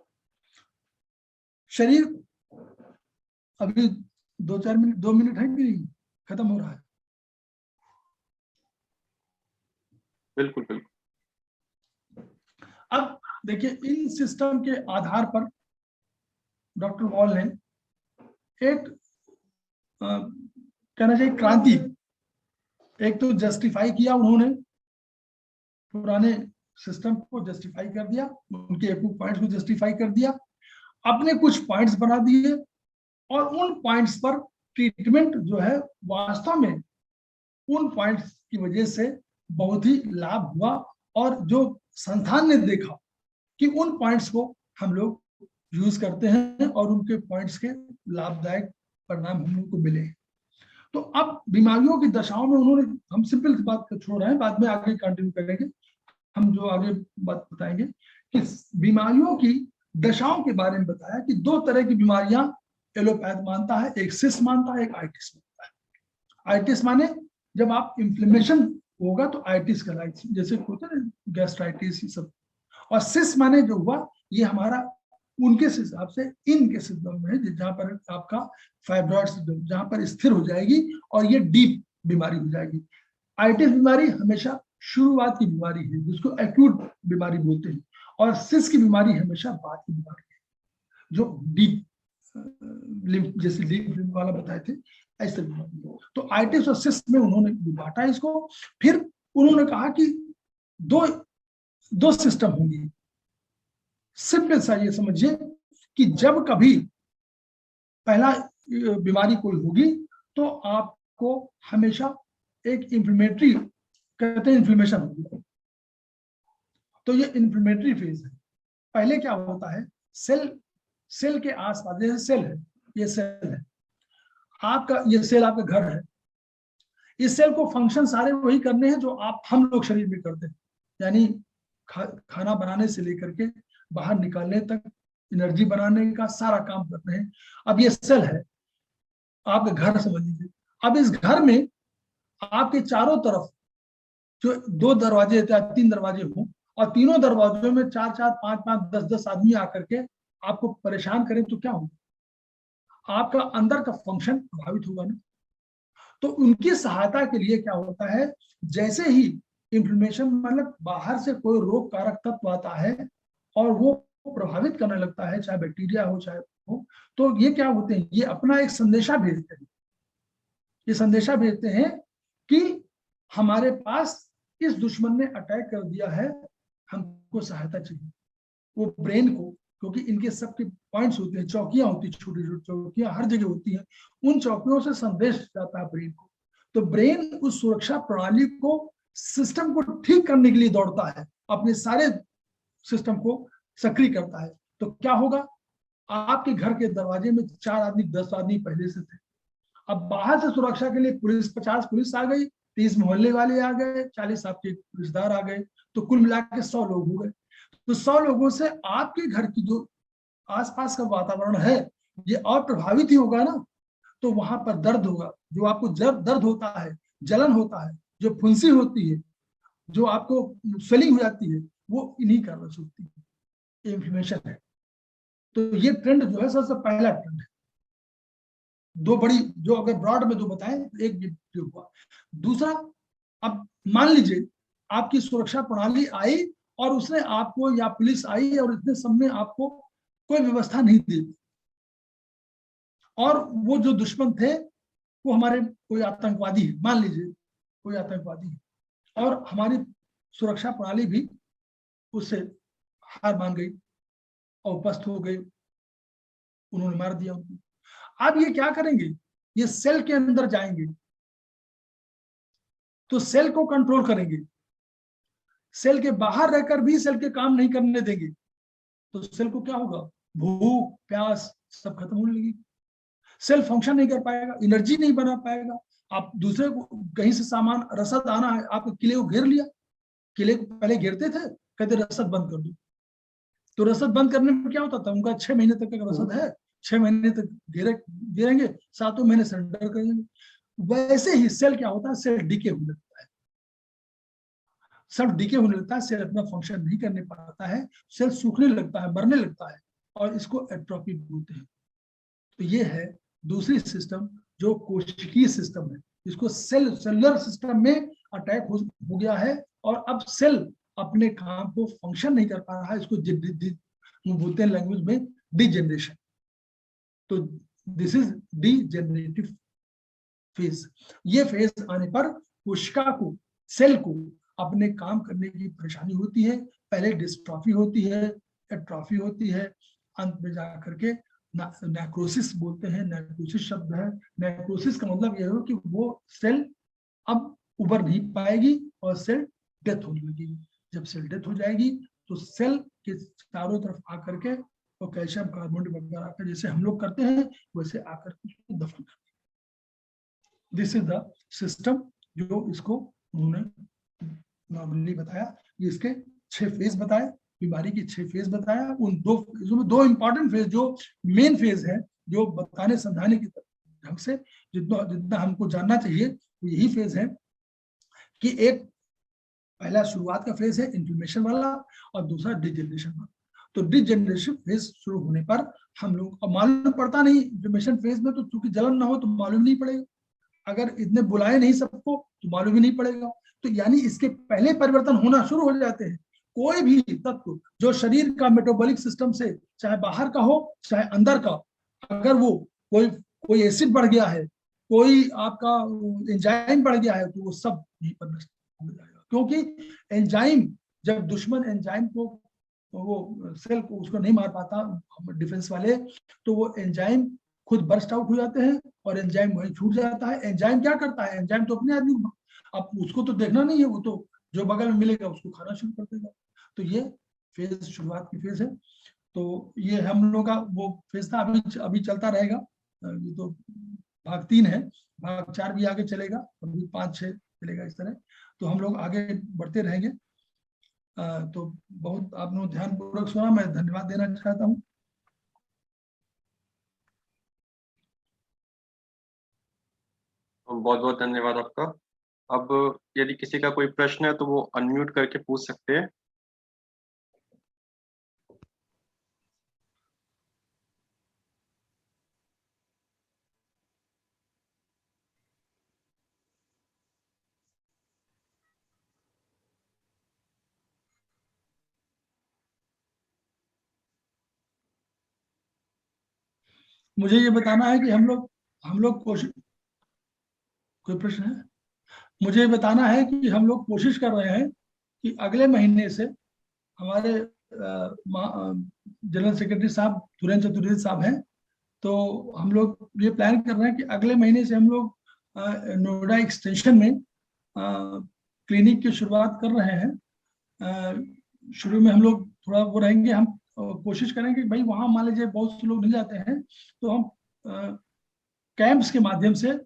शरीर अभी 2 मिनट है कि खत्म हो रहा है? बिल्कुल बिल्कुल। अब देखिए इन सिस्टम के आधार पर डॉक्टर वॉल ने एक कहना चाहिए क्रांति, एक तो जस्टिफाई किया उन्होंने, पुराने सिस्टम को जस्टिफाई कर दिया, उनके एक पॉइंट्स को जस्टिफाई कर दिया, अपने कुछ पॉइंट्स बना दिए और उन पॉइंट्स पर ट्रीटमेंट जो है वास्तव में उन पॉइंट्स की वजह से बहुत ही लाभ हुआ। और जो संस्थान ने देखा कि उन पॉइंट्स को हम लोग यूज करते हैं और उनके पॉइंट्स के लाभदायक परिणाम हम लोग को मिले। तो अब बीमारियों की दशाओं में उन्होंने, हम सिंपल सी बात छोड़ रहे हैं, बाद में आगे कंटिन्यू करेंगे, हम जो आगे बात बताएंगे कि बीमारियों की दशाओं के बारे में बताया कि 2 तरह की बीमारियां एलोपैथ मानता है, एक सिस मानता है, एक आइटिस मानता है। आइटिस माने जब आप इन्फ्लेमेशन होगा तो आइटिस कहलाएगा, जैसे होता है गैस्ट्राइटिस ये सब। और सिस माने जो हुआ ये हमारा उनके हिसाब से इनके सिस्टम में जहां पर आपका फाइब्रॉइड सिस्टम जहां पर स्थिर हो जाएगी और ये डीप बीमारी हो जाएगी। आइटिस बीमारी हमेशा शुरुआत की बीमारी है जिसको एक्यूट बीमारी बोलते हैं, और सिस की बीमारी हमेशा बाद की बीमारी है जो डीप लिम्फ, जैसे लिम्फ वाला बताए थे ऐसे बीमारी। तो आइटिस और सिस में उन्होंने बांटा इसको। फिर उन्होंने कहा कि दो सिस्टम होंगी। सिंपल सा ये समझिए कि जब कभी पहला बीमारी कोई होगी तो आपको हमेशा एक इन्फ्लेमेटरी, कहते हैं इन्फ्लेमेशन होगी, तो ये इन्फ्लेमेटरी फेज है। पहले क्या होता है, सेल के आसपास, जैसे सेल है, ये सेल है आपका, ये सेल आपका घर है, इस सेल को फंक्शन सारे वही करने हैं जो हम लोग शरीर में करते हैं, यानी खाना बनाने से लेकर के बाहर निकालने तक, एनर्जी बनाने का सारा काम करते हैं। अब ये सेल है आपका घर समझ लीजिए। अब इस घर में आपके चारों तरफ जो 2 दरवाजे या 3 दरवाजे हों और तीनों दरवाजों में 4-4, 5-5, 10-10 आदमी आकर के आपको परेशान करें तो क्या होगा, आपका अंदर का फंक्शन प्रभावित होगा ना। तो उनकी सहायता के लिए क्या होता है, जैसे ही इन्फ्लेमेशन मतलब बाहर से कोई रोग कारक तत्व आता है और वो प्रभावित करने लगता है, चाहे बैक्टीरिया हो चाहे हो, तो ये क्या होते हैं, ये अपना एक संदेशा भेजते हैं। ये संदेशा भेजते हैं कि हमारे पास इस दुश्मन ने अटैक कर दिया है, हमको सहायता चाहिए। वो ब्रेन को, क्योंकि इनके सबके पॉइंट्स होते हैं, चौकियां होती है, छोटी छोटी चौकियां हर जगह होती हैं, उन चौकियों से संदेश जाता है ब्रेन को। तो ब्रेन उस सुरक्षा प्रणाली को, सिस्टम को ठीक करने के लिए दौड़ता है, अपने सारे सिस्टम को सक्रिय करता है। तो क्या होगा, आपके घर के दरवाजे में 4 आदमी 10 आदमी पहले से थे, अब बाहर से सुरक्षा के लिए पुलिस 50 पुलिस आ गई, 30 मोहल्ले वाले आ गए, 40 आपके रिश्तेदार आ गए, तो कुल मिलाकर 100 लोग हो गए। तो 100 लोगों से आपके घर की जो आसपास का वातावरण है ये और प्रभावित ही होगा ना। तो वहां पर दर्द होगा, जो आपको दर्द होता है, जलन होता है, जो फुंसी होती है, जो आपको स्वेलिंग हो जाती है, वो इन्हीं कारणों से होती है, इन्फ्लेमेशन है। तो ये ट्रेंड जो है सबसे पहला ट्रेंड है। 2 बड़ी, जो अगर ब्रॉड में 2 बताएं, एक जो हुआ। दूसरा, अब मान लीजिए आपकी सुरक्षा प्रणाली आई और उसने आपको, या पुलिस आई और इतने सब में आपको कोई व्यवस्था नहीं दी, और वो जो दुश्मन थे वो हमारे कोई आतंकवादी है, मान लीजिए कोई आतंकवादी है, और हमारी सुरक्षा प्रणाली भी उससे हार मान गई और उपस्थ हो गई, उन्होंने मार दिया उनको। अब ये क्या करेंगे, ये सेल के अंदर जाएंगे तो सेल को कंट्रोल करेंगे, सेल के बाहर रहकर भी सेल के काम नहीं करने देंगे, तो सेल को क्या होगा, भूख प्यास सब खत्म होने लगेगी, सेल फंक्शन नहीं कर पाएगा, एनर्जी नहीं बना पाएगा। आप दूसरे को कहीं से सामान रसद आना है, आप किले को घेर लिया, किले को पहले घेरते थे, कहते रसद बंद कर दो, तो रसद बंद करने में क्या होता था, उनका 6 महीने तक का रसद है, 6 महीने तक घेरेंगे, 7वें महीने सरेंडर कर देंगे। वैसे ही सेल क्या होता है, सेल डीके होने लगता है, सेल डीके होने लगता है, सेल अपना फंक्शन नहीं करने पाता है, सेल सूखने लगता है, मरने लगता है, और इसको एट्रोफी बोलते हैं। तो ये है दूसरी सिस्टम जो कोशिकीय सिस्टम है, इसको सेलुलर सिस्टम में अटैक हो गया है, और अब सेल अपने काम को फंक्शन नहीं कर पा रहा है, इसको बोलते हैं लैंग्वेज में डीजेनरेशन। तो दिस इज डीजेनरेटिव फेज। ये फेज आने पर कोशिका को, सेल को अपने काम करने की परेशानी होती है, पहले डिस्ट्रॉफी होती है, एट्रॉफी होती है, अंत में जाकर के नेक्रोसिस बोलते हैं, नेक्रोसिस शब्द है। नेक्रोसिस का मतलब यह है कि वो सेल अब उबर नहीं पाएगी और सेल डेथ होने लगेगी। जब सेल डेथ हो जाएगी तो सेल के चारों तरफ आकर के वो कैल्शियम कार्बोनेट वगैरह आकर, जैसे हम लोग करते हैं वैसे आकर के दफन करते हैं। दिस इज द सिस्टम जो इसको उन्होंने नॉर्मली बताया। ये इसके 6 फेज बताए, बीमारी की 6 फेज बताया। उन 2 फेजों में 2 इंपॉर्टेंट फेज जो मेन फेज है, जो बताने समझाने की ढंग से जितना हमको जानना चाहिए, तो यही फेज है कि एक पहला शुरुआत का फेज है इन्फ्लेमेशन वाला, और दूसरा डिजेनरेशन वाला। तो डिजेनरेशन फेज शुरू होने पर हम लोग, अब मालूम पड़ता नहीं इन्फ्लेमेशन फेज में, तो चूंकि जलन ना हो तो मालूम नहीं पड़ेगा, अगर इतने बुलाए नहीं सबको तो मालूम ही नहीं पड़ेगा। तो यानी इसके पहले परिवर्तन होना शुरू हो जाते हैं। कोई भी तत्व जो शरीर का मेटाबॉलिक सिस्टम से, चाहे बाहर का हो चाहे अंदर का, अगर वो कोई एसिड बढ़ गया है, कोई आपका एंजाइम बढ़ गया है, तो वो सब यहीं पर नष्ट हो जाएगा। क्योंकि एंजाइम, जब दुश्मन एंजाइम को, वो सेल को उसको नहीं मार पाता डिफेंस वाले, तो वो एंजाइम खुद बर्स्ट आउट हो जाते हैं और एंजाइम वहीं छूट जाता है। एंजाइम क्या करता है, एंजाइम तो अपने आदमी, अब उसको तो देखना नहीं है, वो तो जो बगल में मिलेगा उसको खाना शुरू कर देगा। तो ये फेज शुरुआत की फेज है। तो ये हम लोग का वो फेज था, अभी चलता रहेगा। ये तो भाग 3 है, भाग 4 भी आगे चलेगा, अभी 5-6 चलेगा इस तरह। तो हम लोग आगे बढ़ते रहेंगे। तो बहुत आप लोग ध्यानपूर्वक सुना, मैं धन्यवाद देना चाहता हूँ। बहुत बहुत धन्यवाद आपका। अब यदि किसी का कोई प्रश्न है तो वो अनम्यूट करके पूछ सकते हैं। मुझे ये बताना है कि हम लोग कोशिश, कोई प्रश्न है? मुझे ये बताना है कि हम लोग कोशिश कर रहे हैं कि अगले महीने से हमारे जनरल सेक्रेटरी साहब धुरेंद्र चतुर्वेदी साहब हैं, तो हम लोग ये प्लान कर रहे हैं कि अगले महीने से हम लोग नोएडा एक्सटेंशन में क्लिनिक की शुरुआत कर रहे हैं। शुरू में हम लोग थोड़ा वो रहेंगे, हम कोशिश करेंगे कि भाई वहाँ मान लीजिए बहुत से लोग नहीं जाते हैं, तो हम कैंप्स के माध्यम से,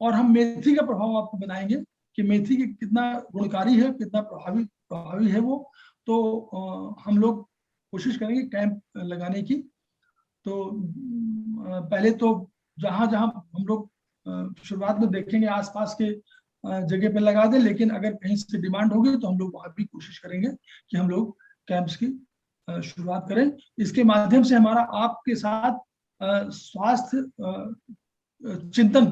और हम मेथी का प्रभाव आपको बताएंगे कि मेथी की कितना गुणकारी है, कितना प्रभावी है वो। तो हम लोग कोशिश करेंगे कैंप लगाने की। तो पहले तो जहां जहां हम लोग शुरुआत में देखेंगे आसपास के जगह पे लगा दें, लेकिन अगर कहीं से डिमांड होगी तो हम लोग वहां भी कोशिश करेंगे कि हम लोग कैंप्स की शुरुआत करें। इसके माध्यम से हमारा आपके साथ स्वास्थ्य चिंतन,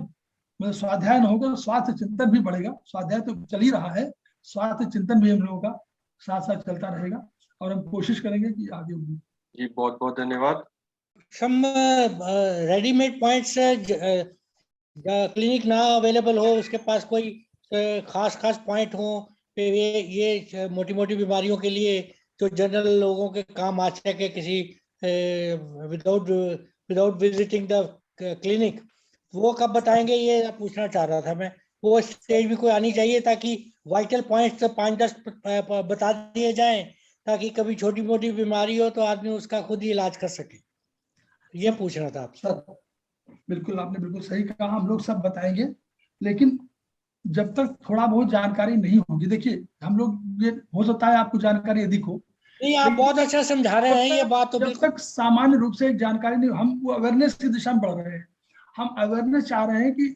मतलब स्वाध्याय न होगा, स्वास्थ्य चिंतन भी बढ़ेगा। स्वाध्याय तो चल ही रहा है, स्वास्थ्य चिंतन भी हम लोगों का साथ साथ चलता रहेगा, और हम कोशिश करेंगे कि आगे बढ़े। जी बहुत बहुत धन्यवाद। Some ready-made points, क्लिनिक ना अवेलेबल हो, उसके पास कोई खास पॉइंट हो, ये मोटी मोटी बीमारियों के लिए जो जनरल लोगों के काम आ सके, किसी without without visiting the clinic, वो कब बताएंगे ये पूछना चाह रहा था मैं। वो स्टेज भी कोई आनी चाहिए ताकि वाइटल पॉइंट्स 5-10 बता दिए जाएं, ताकि कभी छोटी मोटी बीमारी हो तो आदमी उसका खुद ही इलाज कर सके। ये पूछना था आपसे। सर बिल्कुल, आपने बिल्कुल सही कहा, हम लोग सब बताएंगे, लेकिन जब तक थोड़ा बहुत जानकारी नहीं होगी, देखिए हम लोग, ये हो सकता है आपको जानकारी अधिक हो, नहीं, आप बहुत अच्छा समझा रहे हैं, ये बात तो जब बिल्कुल। तक सामान्य रूप से जानकारी नहीं, हम वो अवेयरनेस की दिशा में बढ़ रहे हैं। हम अवेयरनेस चाह रहे हैं कि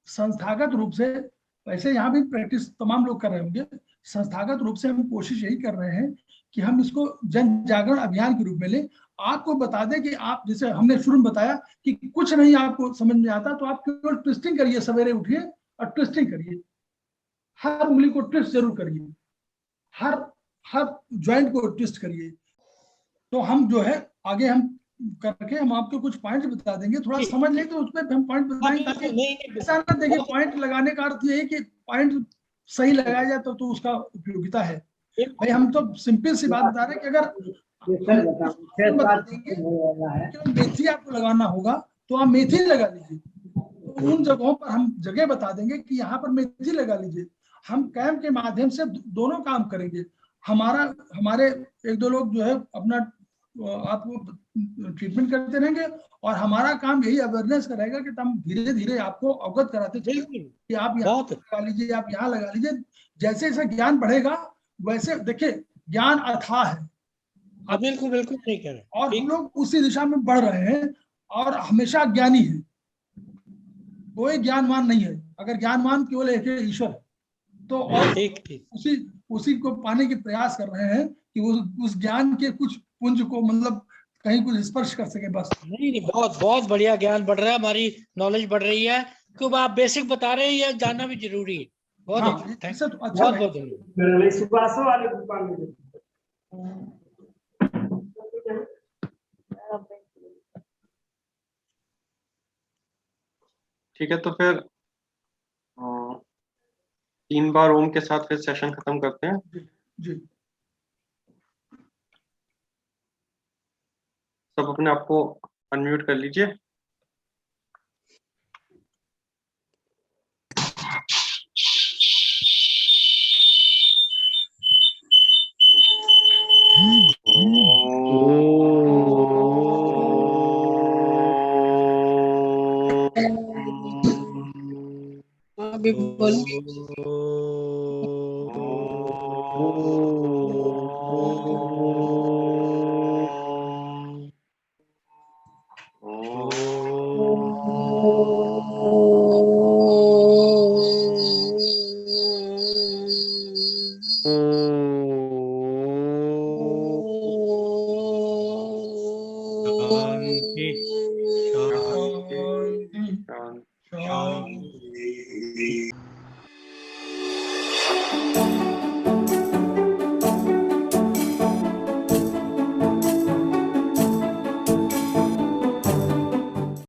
संस्थागत रूप से, वैसे यहाँ भी प्रैक्टिस तमाम लोग कर रहे होंगे, संस्थागत रूप से हम कोशिश यही कर रहे हैं कि हम इसको जन जागरण अभियान के रूप में लें। आपको बता दें कि आप, जैसे हमने शुरू में बताया कि कुछ नहीं आपको समझ में आता तो आप केवल ट्विस्टिंग करिए, सवेरे उठिए और ट्विस्टिंग करिए, हर उंगली को ट्विस्ट जरूर करिए, हर हर ज्वाइंट को ट्विस्ट करिए। तो हम जो है आगे हम करके हम आपको कुछ पॉइंट बता देंगे, थोड़ा समझ लें तो उसमें हम पॉइंट बताएंगे, ताकि ऐसा ना देखिए, पॉइंट लगाने का अर्थ ये है कि पॉइंट सही लगाया जाए तो उसका उपयोगिता है। भाई हम तो सिंपल सी बात बता रहे हैं कि अगर हम बता देंगे कि मेथी आपको लगाना होगा तो आप मेथी लगा लीजिए, तो उन जगहों पर हम जगह बता देंगे कि यहाँ पर मेथी लगा लीजिए। हम कैंप के माध्यम से दोनों काम करेंगे। हमारे एक दो लोग जो है अपना आपको ट्रीटमेंट करते रहेंगे, और हमारा काम यही अवेयरनेस का रहेगा कि हम धीरे धीरे आपको अवगत कराते चले कि आप यहाँ लगा लीजिए, आप यहाँ लगा लीजिए। जैसे जैसे ज्ञान बढ़ेगा वैसे, देखिए ज्ञान अथाह है, बिल्कुल बिल्कुल सही कह रहे हैं, और हम लोग उसी दिशा में बढ़ रहे हैं, और हमेशा ज्ञानी है, कोई ज्ञानवान नहीं है। अगर ज्ञानवान केवल एक ईश्वर है, तो और उसी को पाने के प्रयास कर रहे हैं कि उस ज्ञान के कुछ पुंज को, मतलब कहीं कुछ स्पर्श कर सके बस। नहीं, बहुत बहुत बढ़िया ज्ञान बढ़ रहा है, हमारी नॉलेज बढ़ रही है, क्योंकि आप बेसिक बता रहे हैं, ये जानना भी जरूरी है। बहुत अच्छा, बहुत बहुत धन्यवाद। ठीक है, तो फिर 3 बार ओम के साथ फिर सेशन खत्म करते हैं। जी। सब अपने आप को अनम्यूट कर लीजिए। अभी बोलिए।